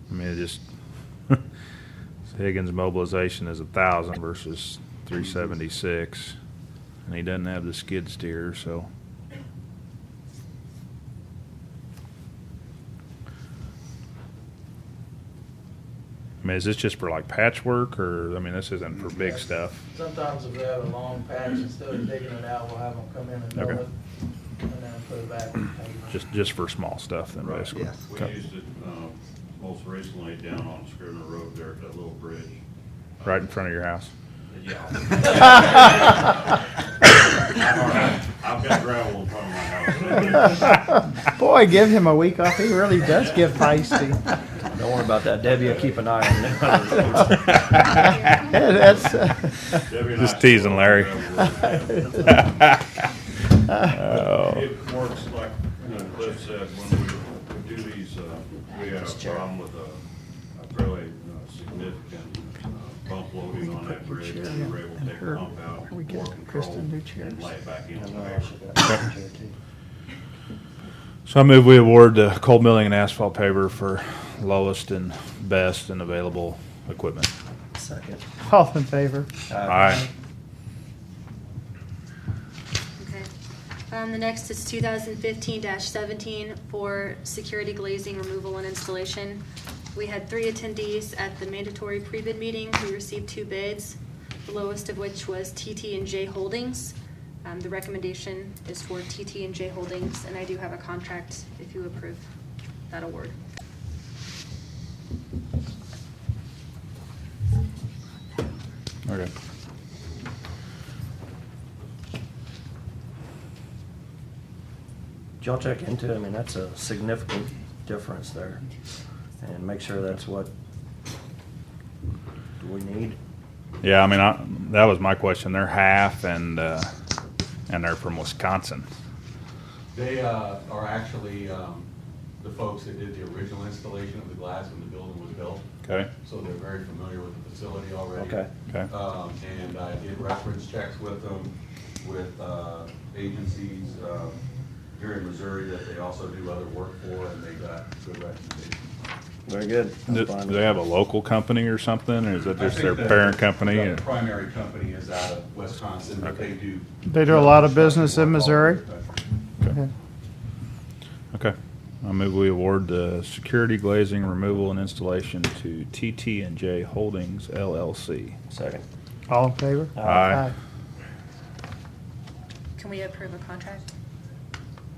I mean, it just, Higgins' mobilization is 1,000 versus 376, and he doesn't have the skid steer, so. I mean, is this just for like patchwork, or, I mean, this isn't for big stuff? Sometimes if we have a long patch, instead of digging it out, we'll have them come in and mill Okay. it, and then put it back in paper. Just for small stuff then, Right. basically? Yes. We Okay. used it most recently down on Scrivener Road there at that little bridge. Right in front of your house? Yeah. I've got gravel in front of my house. Boy, give him a week off. He really does get feisty. Don't worry about that, Debbie will keep an eye on them. Yeah, that's, Debbie and Just I teasing, still Larry. gravel. It works like, Cliff said, when we do these, we had a problem with a fairly significant bump loading on that bridge, and we were able to take the bump out, We get more control, Kristen new chairs. and lay it back in. So I move we award cold milling and asphalt paver for lowest and best and available equipment. Second. all in favor? Aye. Okay. The next is 2015-17 for security glazing removal and installation. We had 3 attendees at the mandatory pre-bid meeting. We received 2 bids, the lowest of which was TT&J Holdings. The recommendation is for TT&J Holdings, and I do have a contract if you approve that award. Okay. Did y'all check into it? I mean, that's a significant difference there. And make sure that's what we need. Yeah, I mean, that was my question. They're half, and they're from Wisconsin. They are actually the folks that did the original installation of the glass when the building was built. Okay. So they're very familiar with the facility already. Okay. Okay. And I did reference checks with them, with agencies here in Missouri that they also do other work for, and they got good recommendations. Very good. I'm Do fine they with have it. a local company or something, or is it I just think their that parent company? The primary company is out of Wisconsin, but Okay. they do. They do a lot of business in Missouri? Okay. Okay. I move we award the security glazing removal and installation to TT&J Holdings LLC. Second. All in favor? Aye. Can we approve a contract?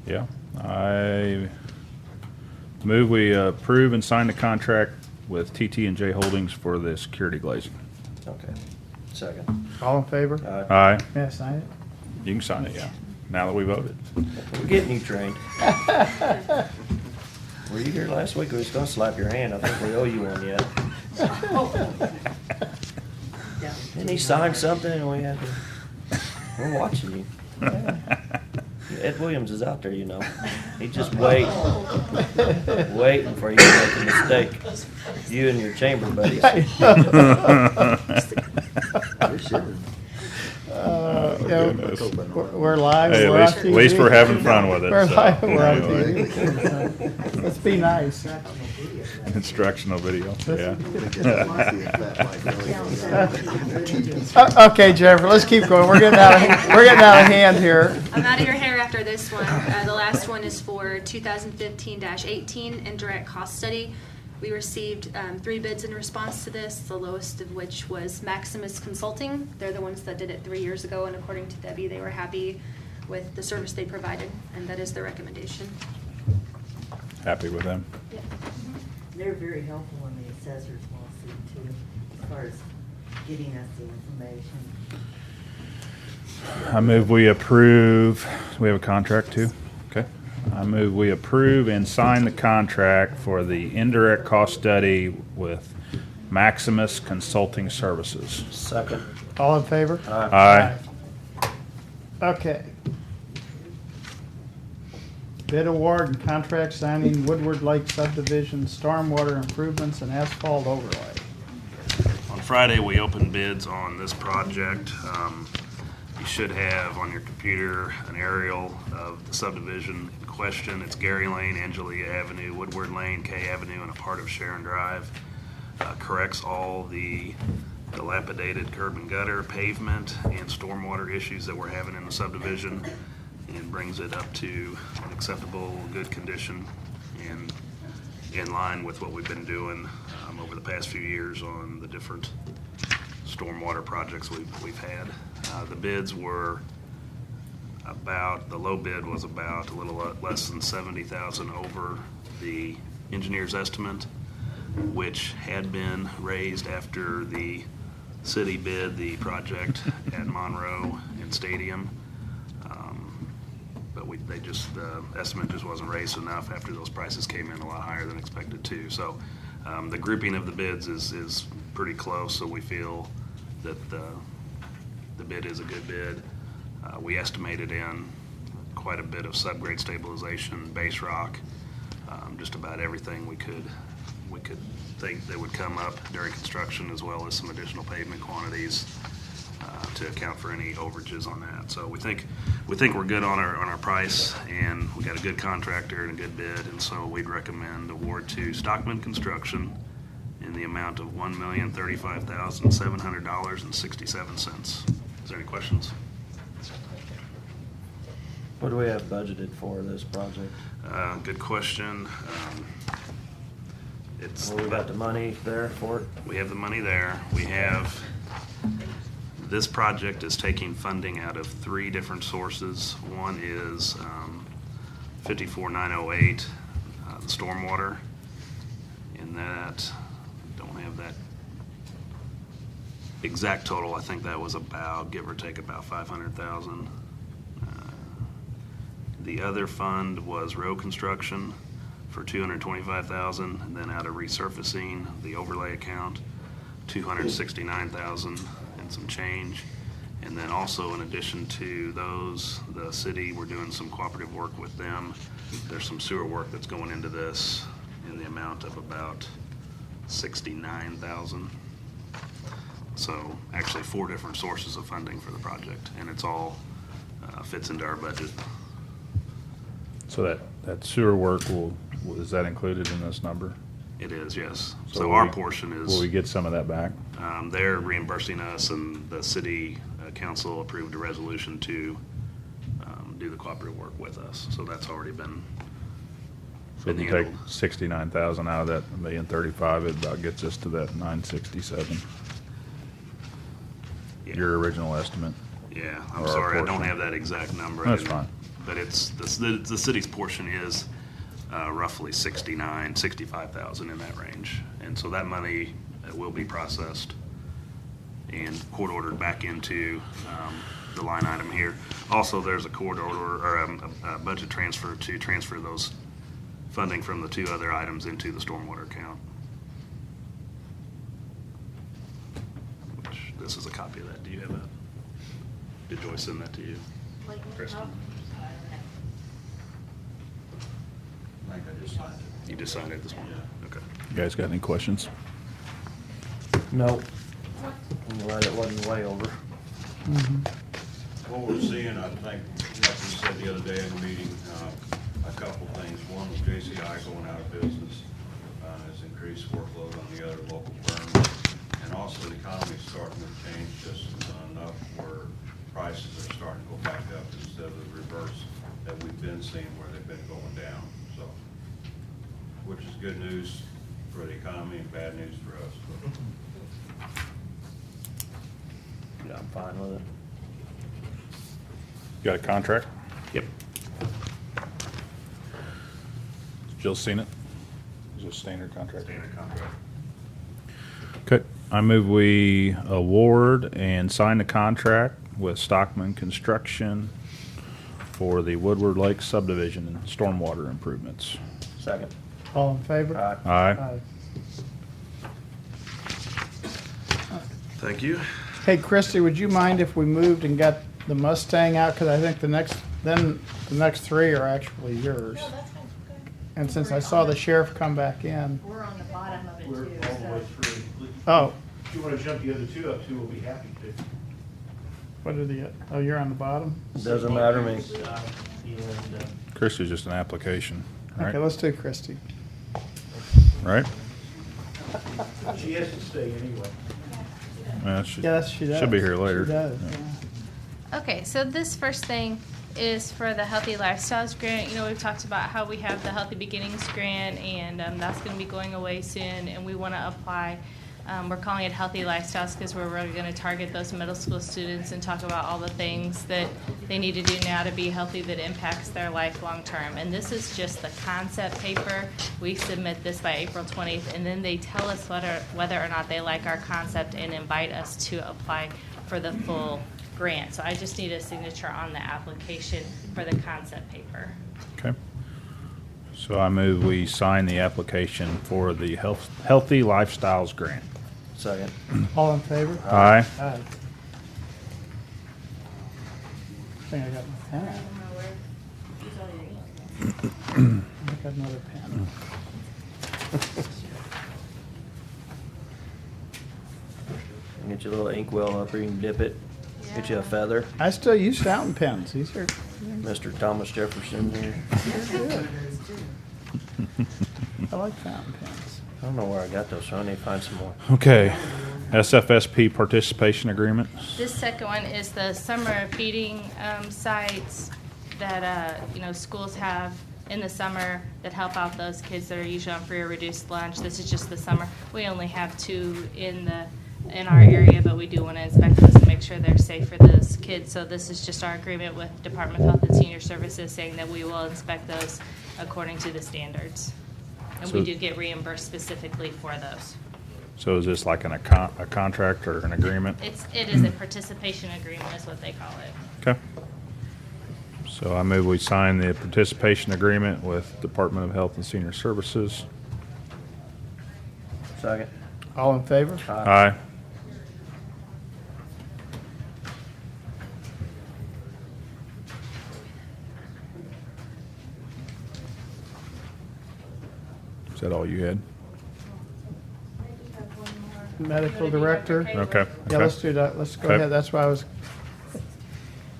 Yeah. I move we approve and sign the contract with TT&J Holdings for the security glazing. Okay. Second. All in favor? Aye. Yeah, sign it. You can sign it, yeah, now that we voted. We're getting you trained. Were you here last week? We was gonna slap your hand. I think we owe you one yet. Didn't he sign something and we had to, we're watching you. Ed Williams is out there, you know. He just waiting for you to make a mistake. You and your chamber buddies. Yeah, goodness. we're live. Hey, we're on at least TV. we're having fun with it. We're so, live, we're on anyway. TV. Let's be nice. Instructional video, yeah. Okay, Jennifer, let's keep going. We're getting out of hand here. I'm out of your hair after this. newest one. The last one is for 2015-18 indirect cost study. We received 3 bids in response to this, the lowest of which was Maximus Consulting. They're the ones that did it 3 years ago, and according to Debbie, they were happy with the service they provided, and that is their recommendation. Happy with them? Yeah. They're very helpful in the assessor's lawsuit too, as far as getting us the information. I move we approve, we have a contract too? Okay. I move we approve and sign the contract for the indirect cost study with Maximus Consulting Services. Second. All in favor? Aye. Okay. Bid award and contract signing Woodward Lake subdivision stormwater improvements and asphalt overlay. On Friday, we opened bids on this project. You should have on your computer an aerial of the subdivision in question. It's Gary Lane, Angelia Avenue, Woodward Lane, K Avenue, and a part of Sharon Drive. Corrects all the dilapidated curb and gutter, pavement, and stormwater issues that we're having in the subdivision, and brings it up to an acceptable, good condition and in line with what we've been doing over the past few years on the different stormwater projects we've had. The bids were about, the low bid was about a little less than 70,000 over the engineer's estimate, which had been raised after the city bid the project at Monroe and Stadium. But the estimate just wasn't raised enough after those prices came in a lot higher than expected too. So the grouping of the bids is pretty close, so we feel that the bid is a good bid. We estimated in quite a bit of subgrade stabilization, base rock, just about everything we could think that would come up during construction, as well as some additional pavement quantities to account for any overages on that. So we think we're good on our price, and we got a good contractor and a good bid, and so we'd recommend award to Stockman Construction in the amount of $1,035,700.67. Is there any questions? What do we have budgeted for this project? Good question. Well, we got the money there for it? We have the money there. This project is taking funding out of 3 different sources. One is 54908, the stormwater. In that, don't have that exact total. I think that was about, give or take, about 500,000. The other fund was road construction for 225,000, and then out of resurfacing, the overlay account, 269,000 and some change. And then also, in addition to those, the city, we're doing some cooperative work with them. There's some sewer work that's going into this in the amount of about 69,000. So actually 4 different sources of funding for the project, and it's all fits into our budget. So that sewer work is that included in this number? It is, yes. So So will our we- portion is. Will we get some of that back? They're reimbursing us, and the city council approved a resolution to do the cooperative work with us. So that's already been So if you take handled. 69,000 out of that $1,035,000, it about gets us to that 967. Yeah. Your original estimate. Yeah, Or I'm our sorry, I don't portion. have that exact number. That's fine. But it's, the city's portion is roughly 65,000 in that range. And so that money will be processed and court ordered back into the line item here. Also, there's a court order, or a budget transfer to transfer those funding from the 2 other items into the stormwater account. Which, this is a copy of that. Do you have that? Did Joyce send that to you? Kristen? I think I just signed it. You just signed it this morning? Okay. You guys got any questions? No. I'm glad it wasn't way over. What we're seeing, I think, like we said the other day in the meeting, a couple things. One was JCI going out of business, has increased workload on the other local firms. And also the economy's starting to change just enough where prices are starting to go back up instead of the reverse that we've good news for the economy and bad news for us. Yeah, I'm fine with it. Got a contract? Yep. Jill seen it? Is it a standard contract? Standard contract. Okay, I move we award and sign the contract with Stockman Construction for the Woodward Lake subdivision and stormwater improvements. Second. All in favor? Aye. Aye. Thank you. Hey, Christie, would you mind if we moved and got the Mustang out? Because I think the next three are actually yours. No, that's fine. Go ahead. And since I saw the sheriff come back in. We're on the bottom of it We're too, all the way so. through. Oh, If you want to jump the other two up too, we'll be happy to. what are the, you're on the bottom? Doesn't matter to me. And, Christie's just an application, right? Okay, let's do Christie. Right? she has to stay anyway. Yes, she does. Should be here later. She does, Yeah. yeah. Okay, so this first thing is for the Healthy Lifestyles Grant. You know, we've talked about how we have the Healthy Beginnings Grant, and that's going to be going away soon, and we want to apply. We're calling it Healthy Lifestyles because we're really going to target those middle school students and talk about all the things that they need to do now to be healthy that impacts their life long term. And this is just the concept paper. We submit this by April 20th, and then they tell us whether or not they like our concept and invite us to apply for the full grant. So I just need a signature on the application for the concept paper. Okay. So I move we sign the application for the Healthy Lifestyles Grant. Second. All in favor? Aye. Aye. I think I got my pen. I got another pen. Get your little inkwell up, or you can dip it. Get you a feather. I still use fountain pens. These are, Mr. Thomas Jefferson here. they're good. I like fountain pens. I don't know where I got those, so I need to find some more. Okay. SFSP participation agreement. This second one is the summer feeding sites that schools have in the summer that help out those kids that are usually on free or reduced lunch. This is just the summer. We only have 2 in our area, but we do want to inspect those and make sure they're safe for those kids. So this is just our agreement with Department of Health and Senior Services saying that we will inspect those according to the standards. And we So- do get reimbursed specifically for those. So is this like a contract or an agreement? It is a participation agreement is what they call it. Okay. So I move we sign the participation agreement with Department of Health and Senior Services. Second. All in favor? Aye. Is that all you had? Medical director? Okay. Yeah, let's do that. Let's go Okay. ahead. That's why I was,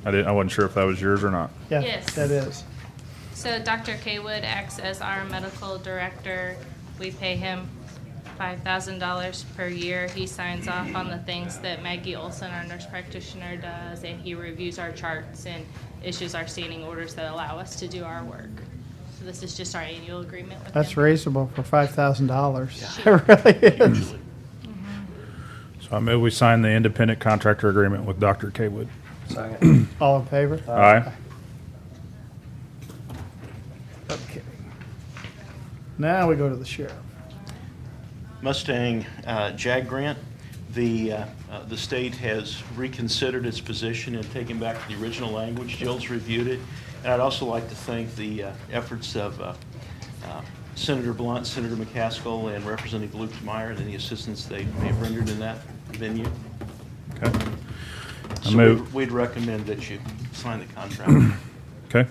I wasn't sure if that was yours or not. yeah, Yes. that is. So Dr. Kaywood acts as our medical director. We pay him $5,000 per year. He signs off on the things that Maggie Olson, our nurse practitioner, does, and he reviews our charts and issues our standing orders that allow us to do our work. So this is just our annual agreement with That's him. reasonable for $5,000. It really is. So I move we sign the independent contractor agreement with Dr. Kaywood. Second. All in favor? Aye. Okay. Now we go to the sheriff. Mustang JAG grant, the state has reconsidered its position and taken back the original language. Jill's reviewed it. And I'd also like to thank the efforts of Senator Blunt, Senator McCaskill, and Representative Luke Meyer and any assistance they may have rendered in that venue. Okay. I So move. we'd recommend that you sign the contract. Okay.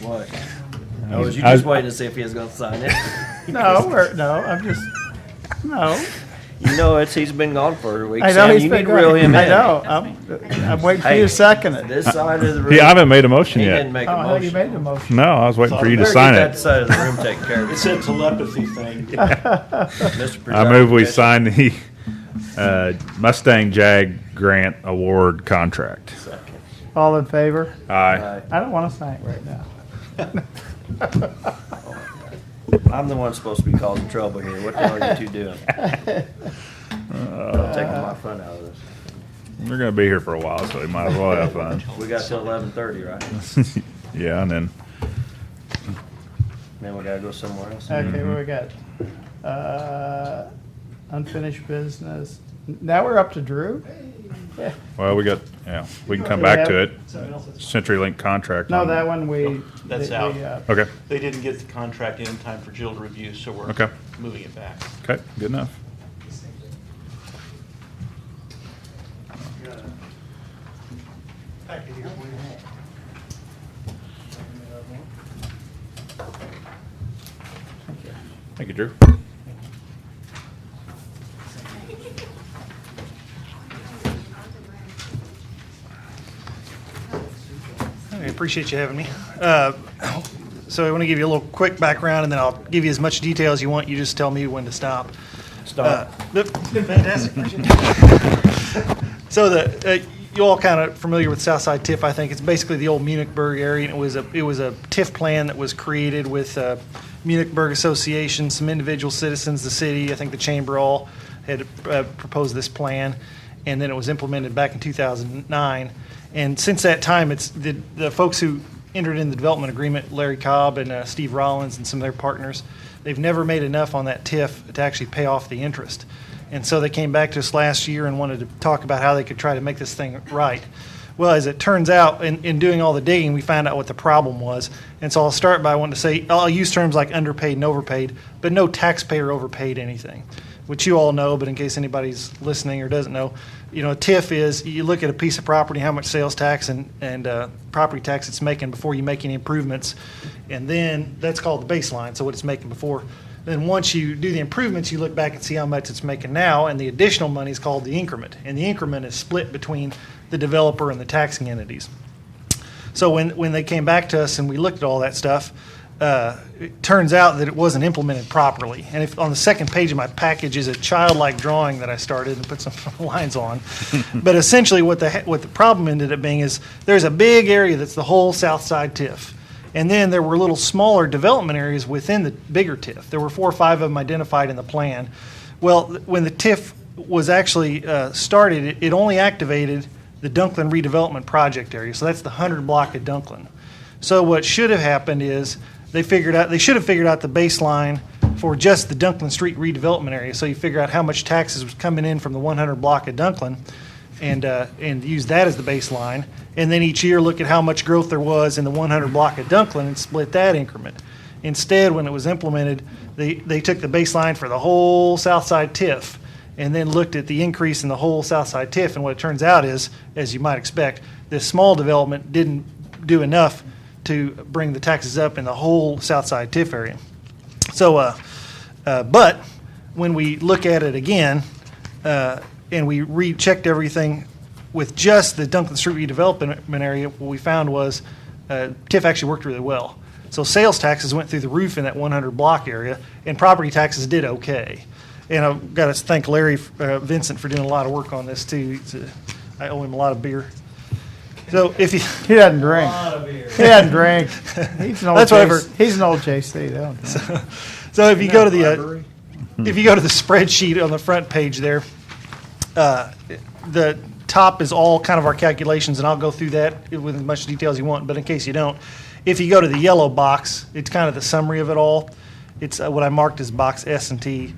What? Oh, was you just waiting to see if he was going to sign it? No, I'm just, no. You know, he's been gone for a week. I know Sam, he's you been need to reel good. him in. I know. I'm waiting for you to second it. This side of the room. Yeah, I haven't made a motion He yet. didn't make Oh, a I thought you motion. made the motion. No, I was waiting for you to Better sign get that it. side of the room taken care of. It's a telepathy thing. Mr. I move we President. sign the Mustang Jag Grant Award contract. Second. All in favor? Aye. I don't want to sign it right now. I'm the one supposed to be causing trouble here. What the hell are you two doing? Taking my fun out of this. We're gonna be here for a while, so we might as well have fun. We got till 11:30, right? Yeah, and then Then we gotta go somewhere else. Okay, what we got? Unfinished business. Now we're up to Drew? Yeah. well, we can come Yeah. back to it. CenturyLink contract. No, on- that one we. That's we, out. Okay. They didn't get the contract in time for Jill to review, so we're Okay. moving it back. Okay. Good enough. Thank you, Drew. I appreciate you having me. So I want to give you a little quick background, and then I'll give you as much detail as you want. You just tell me when to stop. Stop. Fantastic. So you all kind of familiar with Southside TIF, I think. It's basically the old Munichburg area, and it was a TIF plan that was created with Munichburg Association, some individual citizens, the city, I think the chamber all had proposed this plan, and then it was implemented back in 2009. And since that time, it's the folks who entered in the development agreement, Larry Cobb and Steve Rollins and some of their partners, they've never made enough on that TIF to actually pay off the interest. And so they came back to us last year and wanted to talk about how they could try to make this thing right. Well, as it turns out, in doing all the digging, we found out what the problem was. And so I'll start by wanting to say, I'll use terms like underpaid and overpaid, but no taxpayer overpaid anything, which you all know, but in case anybody's listening or doesn't know, TIF is you look at a piece of property, how much sales tax and property tax it's making before you make any improvements, and then that's called the baseline, so what it's making before. Then once you do the improvements, you look back and see how much it's making now, and the additional money is called the increment, and the increment is split between the developer and the taxing entities. So when they came back to us and we looked at all that stuff, it turns out that it wasn't implemented properly. And if on the second page of my package is a childlike drawing that I started and put some lines on. But essentially what the problem ended up being is there's a big area that's the whole south side TIF. And then there were little smaller development areas within the bigger TIF. There were 4 or 5 of them identified in the plan. Well, when the TIF was actually started, it only activated the Dunklin redevelopment project area. So that's the 100 block of Dunklin. So what should have happened is they should have figured out the baseline for just the Dunklin Street redevelopment area. So you figure out how much taxes was coming in from the 100 block of Dunklin, and use that as the baseline. And then each year look at how much growth there was in the 100 block of Dunklin and split that increment. Instead, when it was implemented, they took the baseline for the whole Southside TIF and then looked at the increase in the whole Southside TIF. And what it turns out is, as you might expect, this small development didn't do enough to bring the taxes up in the whole Southside TIF area. So, but when we look at it again, and we rechecked everything with just the Dunklin Street redevelopment area, what we found was TIF actually worked really well. So sales taxes went through the roof in that 100 block area, and property taxes did okay. And I've got to thank Larry Vincent for doing a lot of work on this too. I owe him a lot of beer. So if he doesn't drink, he doesn't drink. He's an old That's what I've heard. He's an old JC. They don't drink. So if you go to the if you go to the spreadsheet on the front page there, the top is all kind of our calculations, and I'll go through that with as much detail as you want. But in case you don't, if you go to the yellow box, it's kind of the summary of it all. It's what I marked as box S and T.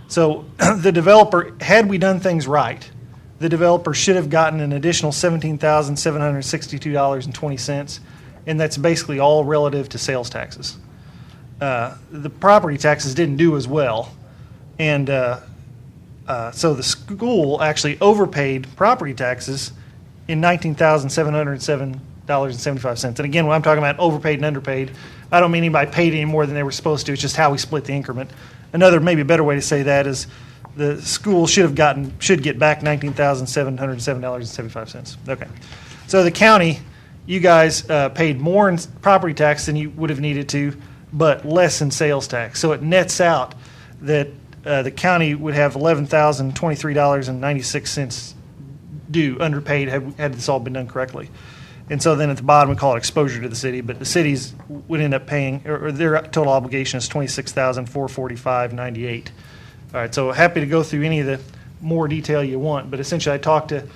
So the developer, had we done things right, the developer should have gotten an additional $17,762.20, and that's basically all relative to sales taxes. The property taxes didn't do as well, and so the school actually overpaid property taxes in $19,707.75. And again, when I'm talking about overpaid and underpaid, I don't mean anybody paid any more than they were supposed to. It's just how we split the increment. Another, maybe a better way to say that is the school should get back $19,707.75. Okay. So the county, you guys paid more in property tax than you would have needed to, but less in sales tax. So it nets out that the county would have $11,023.96 due, underpaid, had this all been done correctly. And so then at the bottom, we call it exposure to the city, but the cities would end up paying, or their total obligation is $26,445.98. All right, so happy to go through any of the more detail you want, but essentially I talked to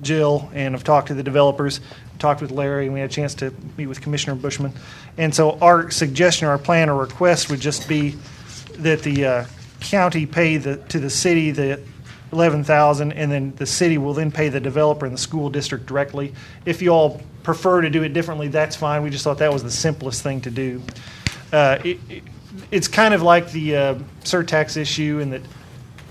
Jill and I've talked to the developers, talked with Larry, and we had a chance to meet with Commissioner Bushman. And so our suggestion, our plan or request would just be that the county pay to the city the $11,000, and then the city will then pay the developer and the school district directly. If you all prefer to do it differently, that's fine. We just thought that was the simplest thing to do. It's kind of like the surtax issue in that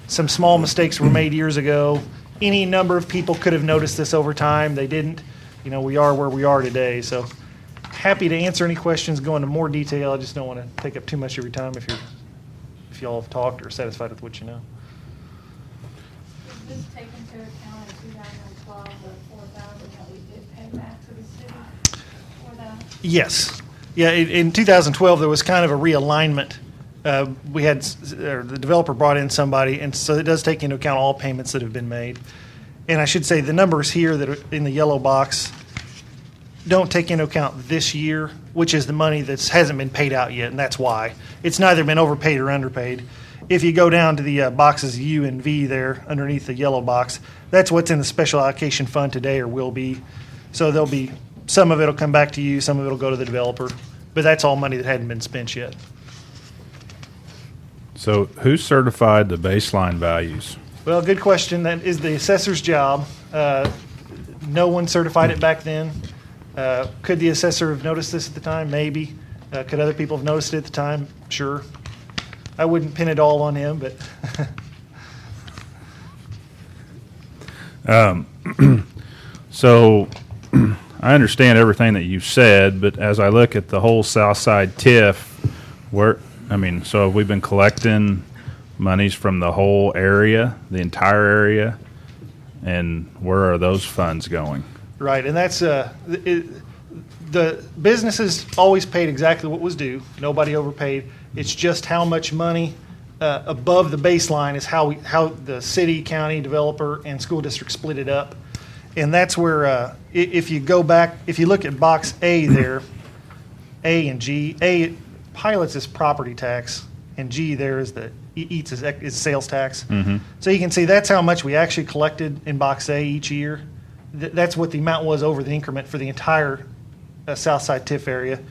some small mistakes were made years ago. Any number of people could have noticed this over time. They didn't. We are where we are today. So happy to answer any questions, go into more detail. I just don't want to take up too much of your time if y'all have talked or satisfied with what you know. Does this take into account in 2012 the $4,000 that we did pay back to the city for that? Yes. Yeah, in 2012, there was kind of a realignment. We had, the developer brought in somebody, and so it does take into account all payments that have been made. And I should say the numbers here that are in the yellow box don't take into account this year, which is the money that hasn't been paid out yet, and that's why. It's neither been overpaid or underpaid. If you go down to the boxes U and V there underneath the yellow box, that's what's in the special allocation fund today or will be. So there'll be, some of it will come back to you, some of it will go to the developer, but that's all money that hadn't been spent yet. So who certified the baseline values? Well, good question. That is the assessor's job. No one certified it back then. Could the assessor have noticed this at the time? Maybe. Could other people have noticed it at the time? Sure. I wouldn't pin it all on him, but so I understand everything that you've said, but as I look at the whole South Side TIF, so have we been collecting monies from the whole area, the entire area, and where are those funds going? right, and that's the businesses always paid exactly what was due. Nobody overpaid. It's just how much money above the baseline is how the city, county, developer, and school district split it up. And that's where if you go back, if you look at box A there, A and G, A pilots is property tax, and G there is eats is sales tax. Mm-hmm. So you can see that's how much we actually collected in box A each year. That's what the amount was over the increment for the entire South Side TIF area.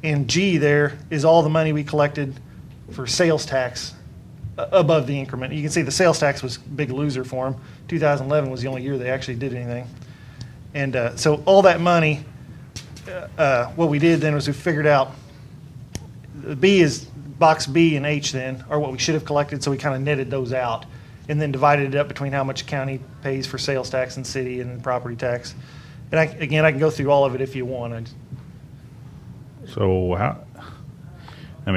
And G there is all the money we collected for sales tax above the increment. You can see the sales tax was a big loser for them. 2011 was the only year they actually did anything. And so all that money, what we did then was we figured out B is box B and H then are what we should have collected, so we kind of netted those out and then divided it up between how much county pays for sales tax and city and property tax. And I can go through all of it if you want. So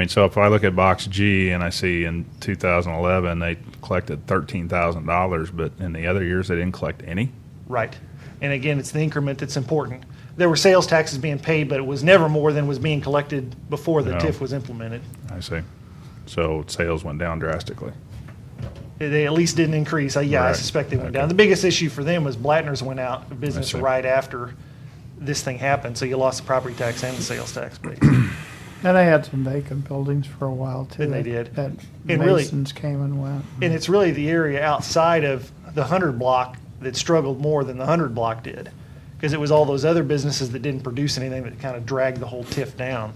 so if I look at box G and I see in 2011 they collected $13,000, but in the other years they didn't collect any? Right. And again, it's the increment that's important. There were sales taxes being paid, but it was never more than was being collected before the TIF was implemented. I see. So sales went down drastically. They at least didn't increase. I Right. suspect they went down. The biggest issue for them was Blattner's went out of business see. right after this thing happened, so you lost the property tax and the sales tax base. And they had some vacant buildings for a while too. And they did. That And really- Masons came and went. And it's really the area outside of the 100 block that struggled more than the 100 block did, because it was all those other businesses that didn't produce anything that kind of dragged the whole TIF down.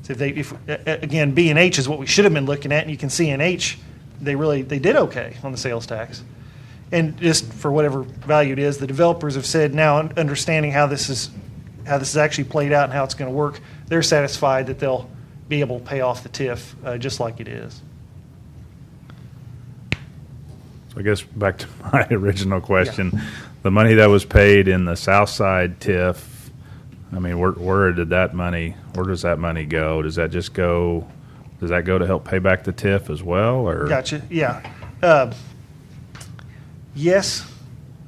So again, B and H is what we should have been looking at, and you can see in H, they did okay on the sales tax. And just for whatever value it is, the developers have said now, understanding how this is actually played out and how it's going to work, they're satisfied that they'll be able to pay off the TIF just like it is. So I guess back to my original question, the money that was paid in the South Side TIF, where does that money go? Does that go to help pay back the TIF as well, or? Gotcha. Yeah. Yes,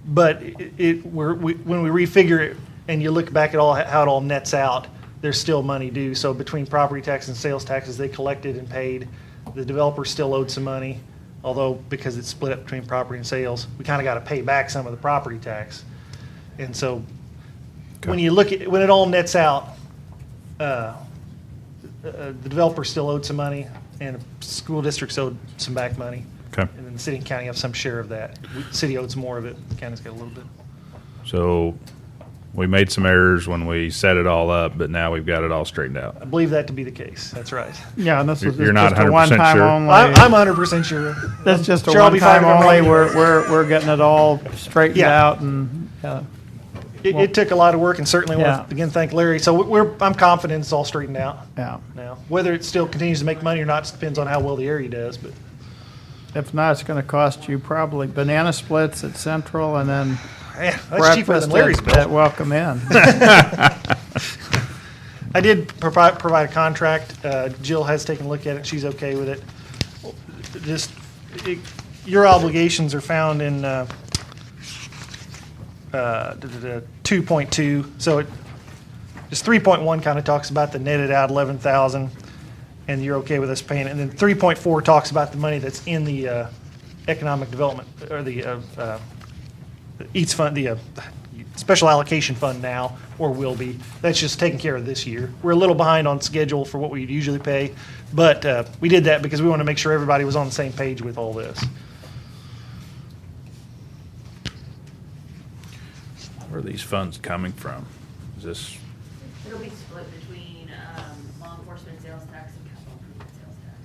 but when we refigure it and you look back at how it all nets out, there's still money due. So between property tax and sales taxes they collected and paid, the developer still owed some money, although because it's split up between property and sales, we kind of got to pay back some of the property tax. And so when you look at, when it all nets out, the developer still owed some money, and the school districts owed some back money. Okay. And then the city and county have some share of that. The city owed some more of it, the county's got a little bit. So we made some errors when we set it all up, but now we've got it all straightened out. I believe that to be the case, that's right. Yeah, and this is You're not just a 100% one-time sure? only. I'm 100% sure. That's just a Sure, I'll be one-time fine if I'm only. wrong. We're getting it all straightened Yeah. out and, It took a lot of work, and certainly want Yeah. to again thank Larry. So I'm confident it's all straightened out yeah. now. Whether it still continues to make money or not depends on how well the area does. But If not, it's gonna cost you probably banana splits at Central and then yeah, that's cheaper than breakfast Larry's at bill. Welcome Inn. I did provide a contract. Jill has taken a look at it. She's okay with it. Your obligations are found in 2.2. So just 3.1 kind of talks about the netted out 11,000, and you're okay with us paying it. And then 3.4 talks about the money that's in the economic development or the EATS fund, the special allocation fund now, or will be. That's just taken care of this year. We're a little behind on schedule for what we'd usually pay, but we did that because we want to make sure everybody was on the same page with all this. Where are these funds coming from? Is this, It'll be split between law enforcement sales tax and capital improvement sales tax.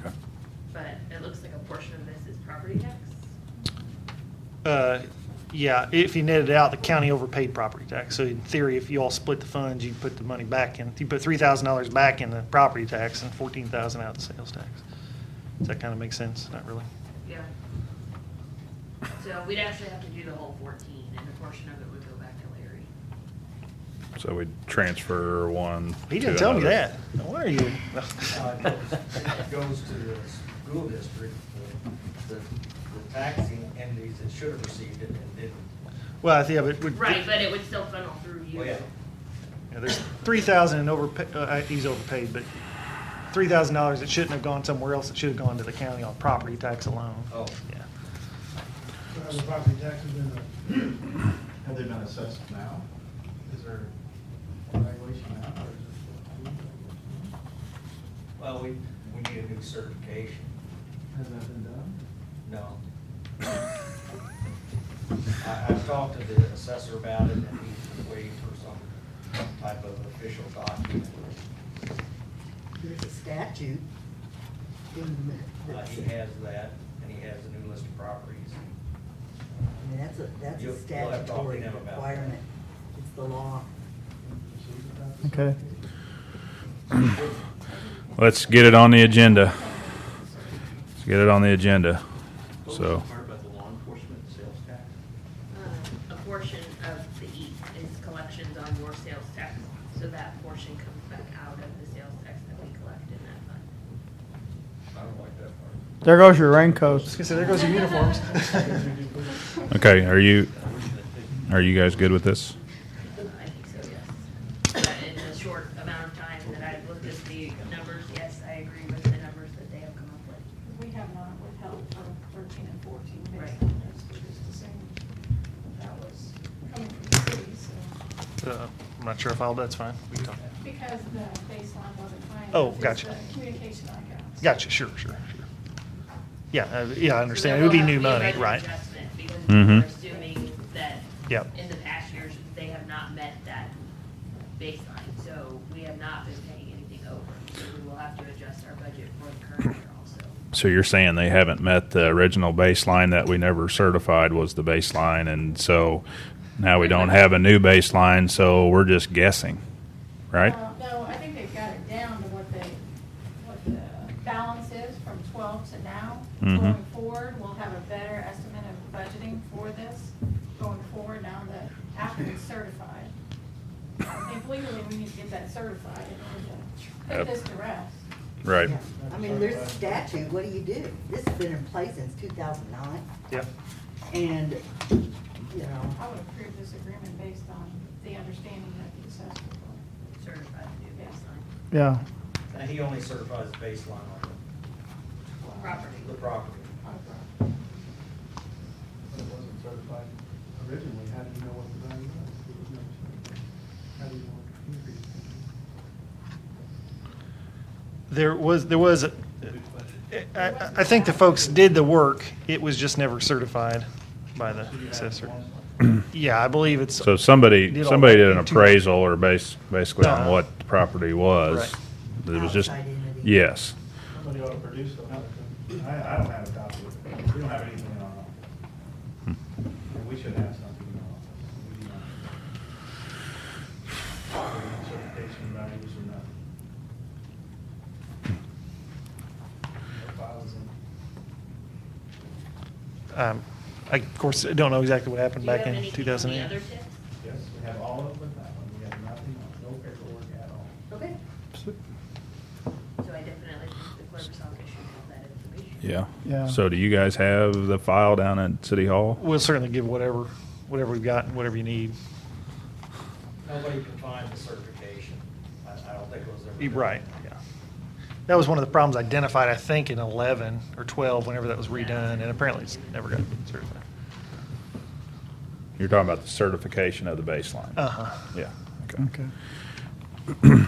okay. But it looks like a portion of this is property tax. Yeah, if you netted out, the county overpaid property tax. So in theory, if you all split the funds, you put the money back in. You put $3,000 back in the property tax and $14,000 out the sales tax. Does that kind of make sense? Not really. Yeah. So we'd actually have to do the whole 14, and a portion of it would go back to Larry. So we transfer one. He to didn't tell me another. that. Why are you? It goes to the school district, the taxing entities that should have received it and didn't. Well, I think it would. Right, but it would still funnel through you. Well, yeah. Yeah, there's $3,000 in overpay. He's overpaid, but $3,000 that shouldn't have gone somewhere else. It should have gone to the county on property tax alone. Oh. Yeah. Have the property taxes been, have they been assessed now? Is there evaluation now? Or is it? Well, we need a new certification. Has that been done? No. I've talked to the assessor about it, and he's waiting for some type of official document. There's a statute in the. He has that, and he has a new list of properties. I mean, that's You'll a have to talk to statutory him about that. requirement. It's the law. Okay. Let's get it on the agenda. Let's get it on the agenda. So, Part about the law enforcement sales tax? A portion of the EAT is collections on your sales tax, so that portion comes back out of the sales tax that we collect in that fund. I don't like that part. There goes your raincoats. There goes your uniforms. okay, are you guys good with this? I think so, yes. But in the short amount of time that I've looked at the numbers, yes, I agree with the numbers that they have come up with. We have not withheld for 13 and 14 based Right. on this, which is the same. That was coming from the city, so. I'm not sure if that's fine. We can talk. Because the baseline wasn't high enough. Oh, is gotcha. the communication I got. Gotcha. Sure. Yeah, yeah, I understand. So It would be there new will have money, to be a right? budget adjustment because Mhm. we're assuming that Yep. in the past years, they have not met that baseline. So we have not been paying anything over. So we will have to adjust our budget for the current year also. So you're saying they haven't met the original baseline that we never certified was the baseline, and so now we don't have a new baseline, so we're just guessing, right? No, I think they've got it down to what the balance is from 12 to now. Mhm. Going forward, we'll have a better estimate of budgeting for this going forward now that after it's certified. I think legally we need to get that certified in order to Yep. put this to rest. Right. I mean, there's a statute, what do you do? This has been in place since 2009, Yep. and, you know, I would approve this agreement based on the understanding that the assessor will. Certified to do baseline. Yeah. Now, he only certifies the baseline on the Property. property. But it wasn't certified originally. How do you know what the value was? It was never certified. how do you want to increase There was, I think the folks did the work. It was just never certified by the assessor. Yeah, I believe it's. So somebody did all did that an in two- appraisal or basically on No. what the property was. Right. It was just, Outside entity. yes. Somebody ought to produce them. I don't have a copy of it. We don't have anything in our office. And we should have something in our office. We don't. Certification values or nothing. No files in. I, of course, don't know exactly what happened Do you back have in anything on the 2008. other TIF? Yes, we have all of them with that one. We have nothing, no paperwork at all. Okay. So I definitely think the clerk's office should have that information. Yeah. Yeah. So do you guys have the file down at City Hall? We'll certainly give whatever we've got, whatever you need. Nobody can find the certification. I don't think it was ever. done. Right, yeah. That was one of the problems identified, I think, in 11 or 12, whenever that was redone, and apparently it's never got certified. You're talking about the certification of the baseline? Uh-huh. Yeah, okay. Okay.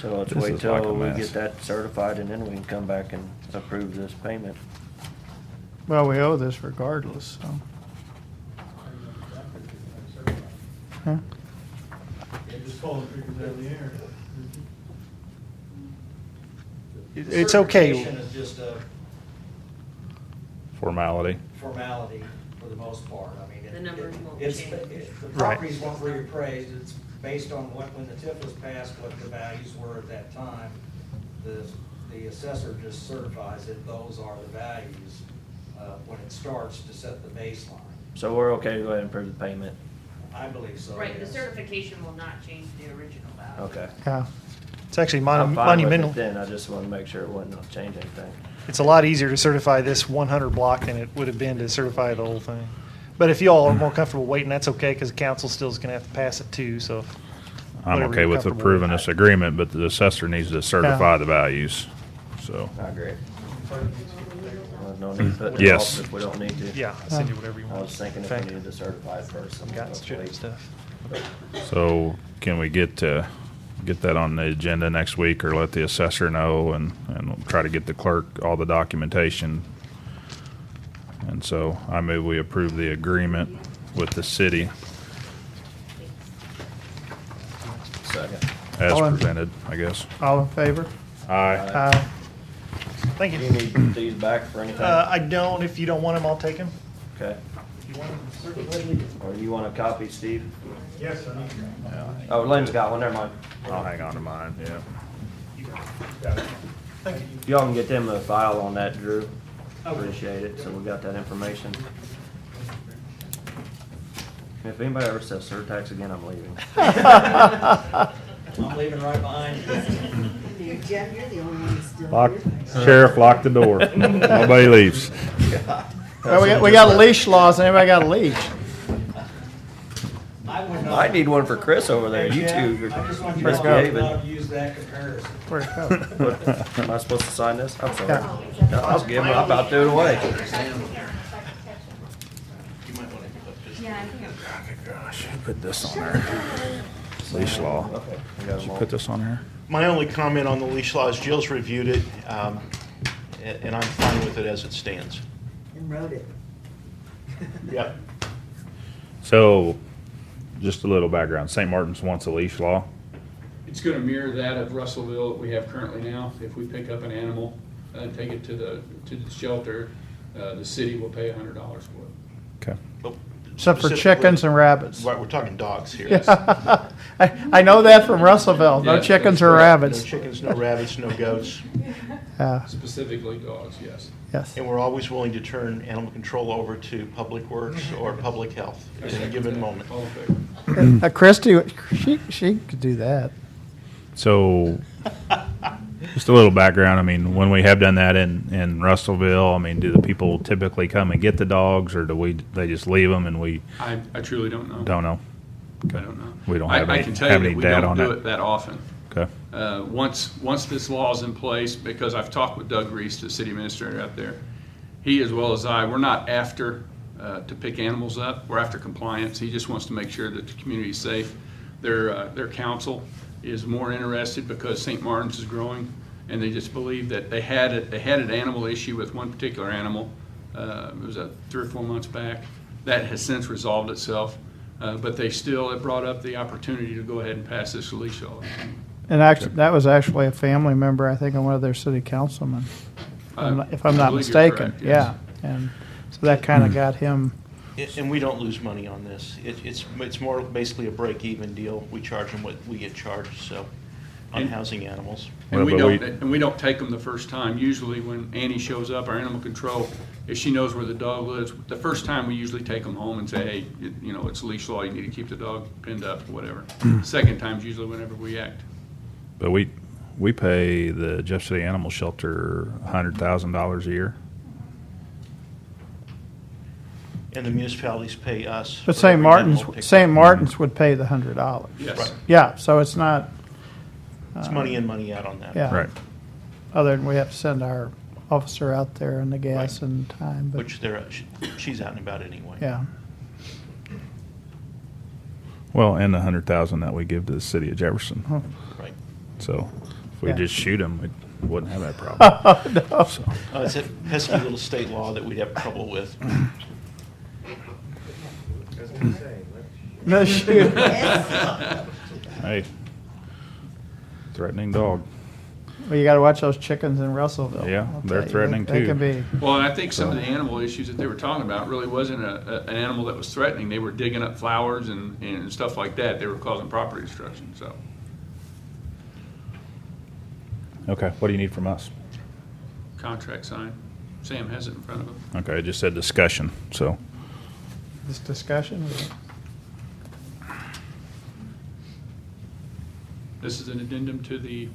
So let's This wait is like a till we mess. get that certified and then we can come back and approve this payment. Well, we owe this regardless, so. Huh? Yeah, just pull the figures out of the air. The It's okay. certification is just a Formality? formality for the most part. I mean, The numbers won't it's- change. The Right. properties weren't reappraised. It's based on when the TIF was passed, what the values were at that time. The assessor just certifies that those are the values when it starts to set the baseline. So we're okay to go ahead and approve the payment? I believe so. Right, the yes. certification will not change the original value. Okay. Yeah. It's actually I'm fine with monumental. it then, I just want to make sure it wouldn't change anything. It's a lot easier to certify this 100 block than it would have been to certify the whole thing. But if you all are more comfortable waiting, that's okay, because the council still is going to have to pass it too, so. I'm whatever okay you're with comfortable approving this agreement, but the assessor needs to certify the values, so. I agree. No need to put it Yes. off if we don't need to. Yeah, I'll send you whatever you I want. was thinking if In we fact, needed to certify it first. I've got let's some wait. stuff. So can we get that on the agenda next week, or let the assessor know, and we'll try to get the clerk all the documentation? And so I move we approve the agreement with the city Second. as All in- presented, I guess. All in favor? Aye. Aye. Thank Do you. you need these back for anything? I don't. If you don't want them, I'll take them. Okay. If you want them, certainly. Or you want a copy, Steve? Yes, I need Oh, Lynn's got one, never mind. I'll hang on to mine, yeah. Thank you. Y'all can get them a file on that, Drew. Appreciate it, so we got that information. If anybody ever says surtax again, I'm leaving. I'm leaving right behind you. Jeff, you're the only one who's still Lock, here. sheriff, lock the door. Nobody leaves. Well, we got leash laws, and everybody got a leash. I would not. I need one for Chris over there. You two I just want are you to know I would misbehaving. not have used that comparison. Where'd it go? What, am I supposed to sign this? I'm sorry. Yeah. I was giving, I'm about to do it away. Gosh, who put this on there? Leash law. Okay. we got Did them you all. put this on there? My only comment on the leash laws, Jill's reviewed it, and I'm fine with it as it stands. And wrote it. Yep. So, just a little background. St. Martin's wants a leash law. It's going to mirror that of Russellville that we have currently now. If we pick up an animal and take it to the shelter, the city will pay $100 for it. Okay. Except for Specifically- chickens and rabbits. Right, we're talking dogs here. I know that from Russellville. No Yeah, chickens that's or correct. No rabbits. chickens, no rabbits, no goats. Specifically dogs, yes. Yes. And we're always willing to turn animal control over to Public Works or Public Health at any given moment. All in favor? Christie, she could do that. So, just a little background. I mean, when we have done that in Russellville, I mean, do the people typically come and get the dogs, or they just leave them and we I truly don't know. don't know? I don't know. We don't have I any, can tell have you any that we data don't on do that. it that often. Okay. Once this law is in place, because I've talked with Doug Reese, the city administrator out there, he as well as I, we're not after to pick animals up. We're after compliance. He just wants to make sure that the community's safe. Their council is more interested because St. Martin's is growing, and they just believe that they had an animal issue with one particular animal. It was 3 or 4 months back. That has since resolved itself, but they still have brought up the opportunity to go ahead and pass this leash law. And actually, that was actually a family member, I think, and one of their city councilmen, if I'm not I believe you're mistaken. correct, yes. Yeah, and so that kind of got him. And we don't lose money on this. It's more basically a break-even deal. We charge them what we get charged, so, on And- housing animals. And Well, we don't take them the first time. Usually when Annie shows up, our animal control, if she knows where the dog lives, the first time we usually take them home and say, hey, it's leash law, you need to keep the dog pinned up, or whatever. Second time's usually whenever we act. But we pay the Jeff City Animal Shelter $100,000 a year. And the municipalities pay us. But for St. every Martin's, animal picked St. up. Martin's would pay the $100. Yes. Right. Yeah, so it's not. It's money in, money out on that. Yeah. Right. Other than we have to send our officer out there and the gas and time, but, Which she's out and about anyway. yeah. Well, and the $100,000 that we give to the city of Jefferson. Huh. Right. So if we Yeah. just shoot them, we wouldn't have that problem. Oh, no. So, It's a pesky little state law that we'd have trouble with. No shoot. hey, threatening dog. Well, you gotta watch those chickens in Russellville. Yeah, I'll they're tell you. threatening They too. can be. Well, and I think some of the animal issues that they were talking about really wasn't an animal that was threatening. They were digging up flowers and stuff like that. They were causing property destruction, so. Okay, what do you need from us? Contract signed. Sam has it in front of him. Okay, I just said discussion, so. This discussion, This is an addendum to the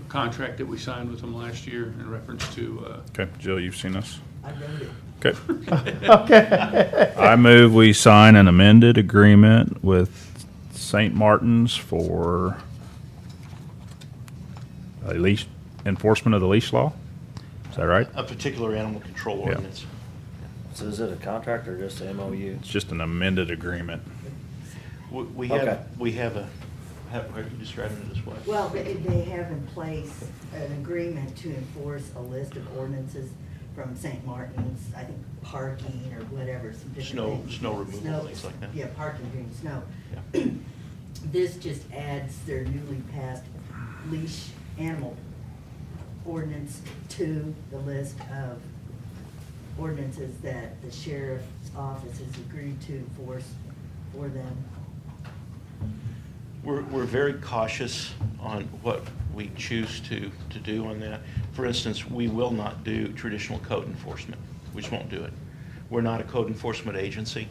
contract that we signed with them last year in reference to, Okay, Jill, you've seen this? I wrote it. Okay. okay. I move we sign an amended agreement with St. Martin's for a leash, enforcement of the leash law. Is that right? A particular animal control Yeah. ordinance. So is it a contract or just an MOU? It's just an amended agreement. We Okay. have how are you describing it as what? Well, they have in place an agreement to enforce a list of ordinances from St. Martin's, I think parking or whatever, some different Snow- things. snow removal, things like that. Yeah, parking during snow. Yeah. This just adds their newly passed leash animal ordinance to the list of ordinances that the sheriff's office has agreed to enforce for them. We're very cautious on what we choose to do on that. For instance, we will not do traditional code enforcement. We just won't do it. We're not a code enforcement agency.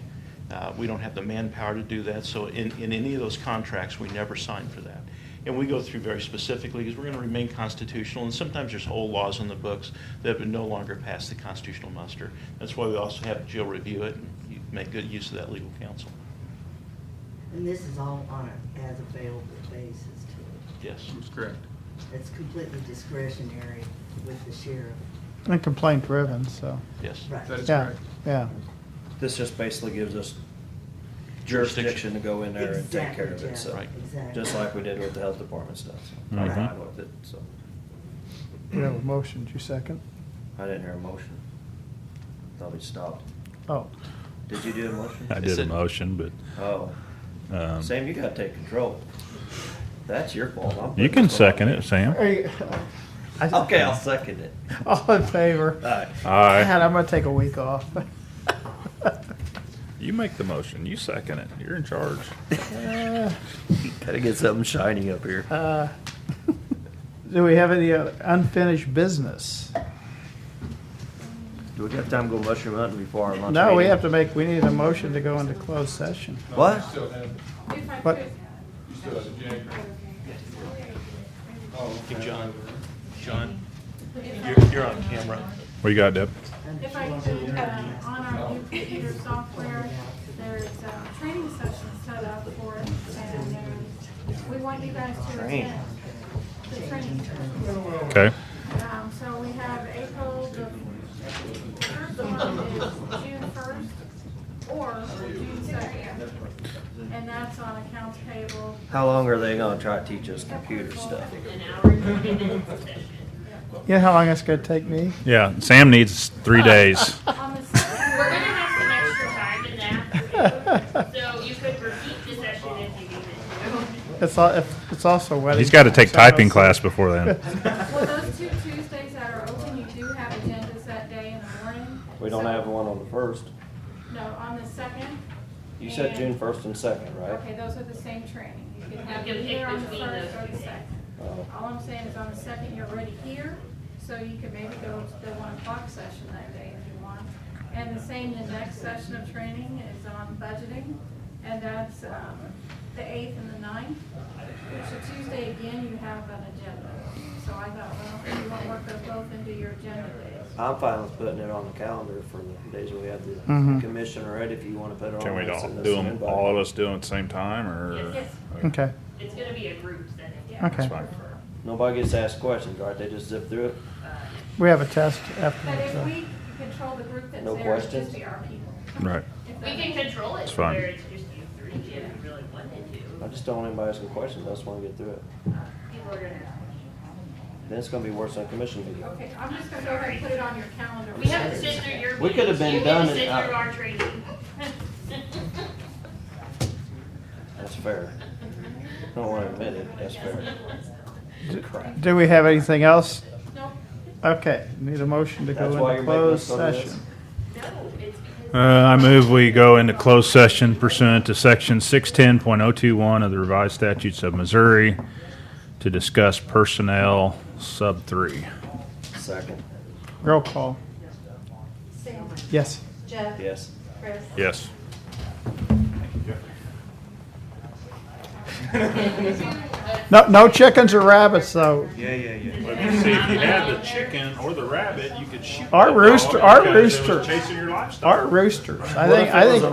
We don't have the manpower to do that, so in any of those contracts, we never sign for that. And we go through very specifically, because we're going to remain constitutional, and sometimes there's whole laws in the books that would no longer pass the constitutional muster. That's why we also have Jill review it, and you make good use of that legal counsel. And this is all on an as-available basis too. Yes. That's correct. It's completely discretionary with the sheriff. And complaint driven, so. Yes. Right. That is Yeah, correct. yeah. This just basically gives us jurisdiction to go in there and take care of Exactly, it, so. Right. Exactly. Just like we did with the health department stuff, so I'm Mhm. fine with it, so. We have a motion, did you second? I didn't hear a motion. Thought we stopped. Oh, Did you do a motion? I did a motion, but Oh. Sam, you gotta take control. That's your fault. I'm you putting can this one on second you. it, Sam. Hey, Okay, I'll second it. all in favor? Aye. Aye. God, I'm gonna take a week off. You make the motion, you second it, you're in charge. Gotta get something shiny up here. Do we have any unfinished business? Do we have time to go mushroom hunting before our lunch No, we meeting? have to make, we need a motion to go into closed session. What? If I What? could, Give John, you're on camera. What you got, Deb? if I could, on our new computer software, there's a training session set up for it, and we want you guys to Train. attend the training session. Okay. So we have April, the first one is June 1st, How long are they gonna try to teach us computer stuff? An hour and 20 minutes a session. You know how long it's gonna take me? Yeah, Sam needs 3 days. We're gonna have some extra time in that, so you could repeat the session if you needed to. It's also wedding. He's got to take time, so typing it's- class before then. Well, those 2 Tuesdays that are open, you do have agendas that day in the morning. We don't So- have one on the first. No, on the second. You said and- June 1st and 2nd, right? Okay, those are the same training. You can have You it can pick either on the between first those or the two. second. Oh. All I'm saying is on the second, you're already here, so you could maybe go to the 1 o'clock session that day if you want. And the same, the next session of training is on budgeting, and that's the 8th and the 9th, which a Tuesday, again, you have an agenda. So I thought, well, if you want to work those both into your agenda days. I'm fine with putting it on the calendar for the days we have the Mhm. commission already, if you wanna put it on. Can we let's all send us do an them, invite. all of us do them at the same time, or? Yes. Okay. It's gonna be a group setting. Okay. That's fine. Nobody gets asked questions, right? They just zip through it? We have a test But afterwards. if so. we control the group that's No there, it's questions? just be our people. Right. If We that can makes- control it It's to fine. where it's just you three if you really wanted to. I just don't want anybody asking questions, I just wanna get through it. People are gonna ask. Then it's gonna be worse than a commission meeting. Okay, I'm just gonna go ahead and put it on your calendar. We have to sit through your We could have been meetings. done You in- get to sit through our training. That's fair. Don't wanna admit it, that's fair. Crap. Do we have anything else? Nope. Okay, need a motion to That's go why into you're making us closed go to this? session. No, it's because. I move we go into closed session pursuant to section 610.021 of the revised statutes of Missouri to discuss personnel sub 3. Second, Roll call. Sam? Yes. Jeff? yes. Chris? Yes. No chickens or rabbits though. Yeah. See, if you had the chicken or the rabbit, you could shoot Our that dog rooster, our because it was roosters, chasing your livestock. our roosters. I What think, if it I was think a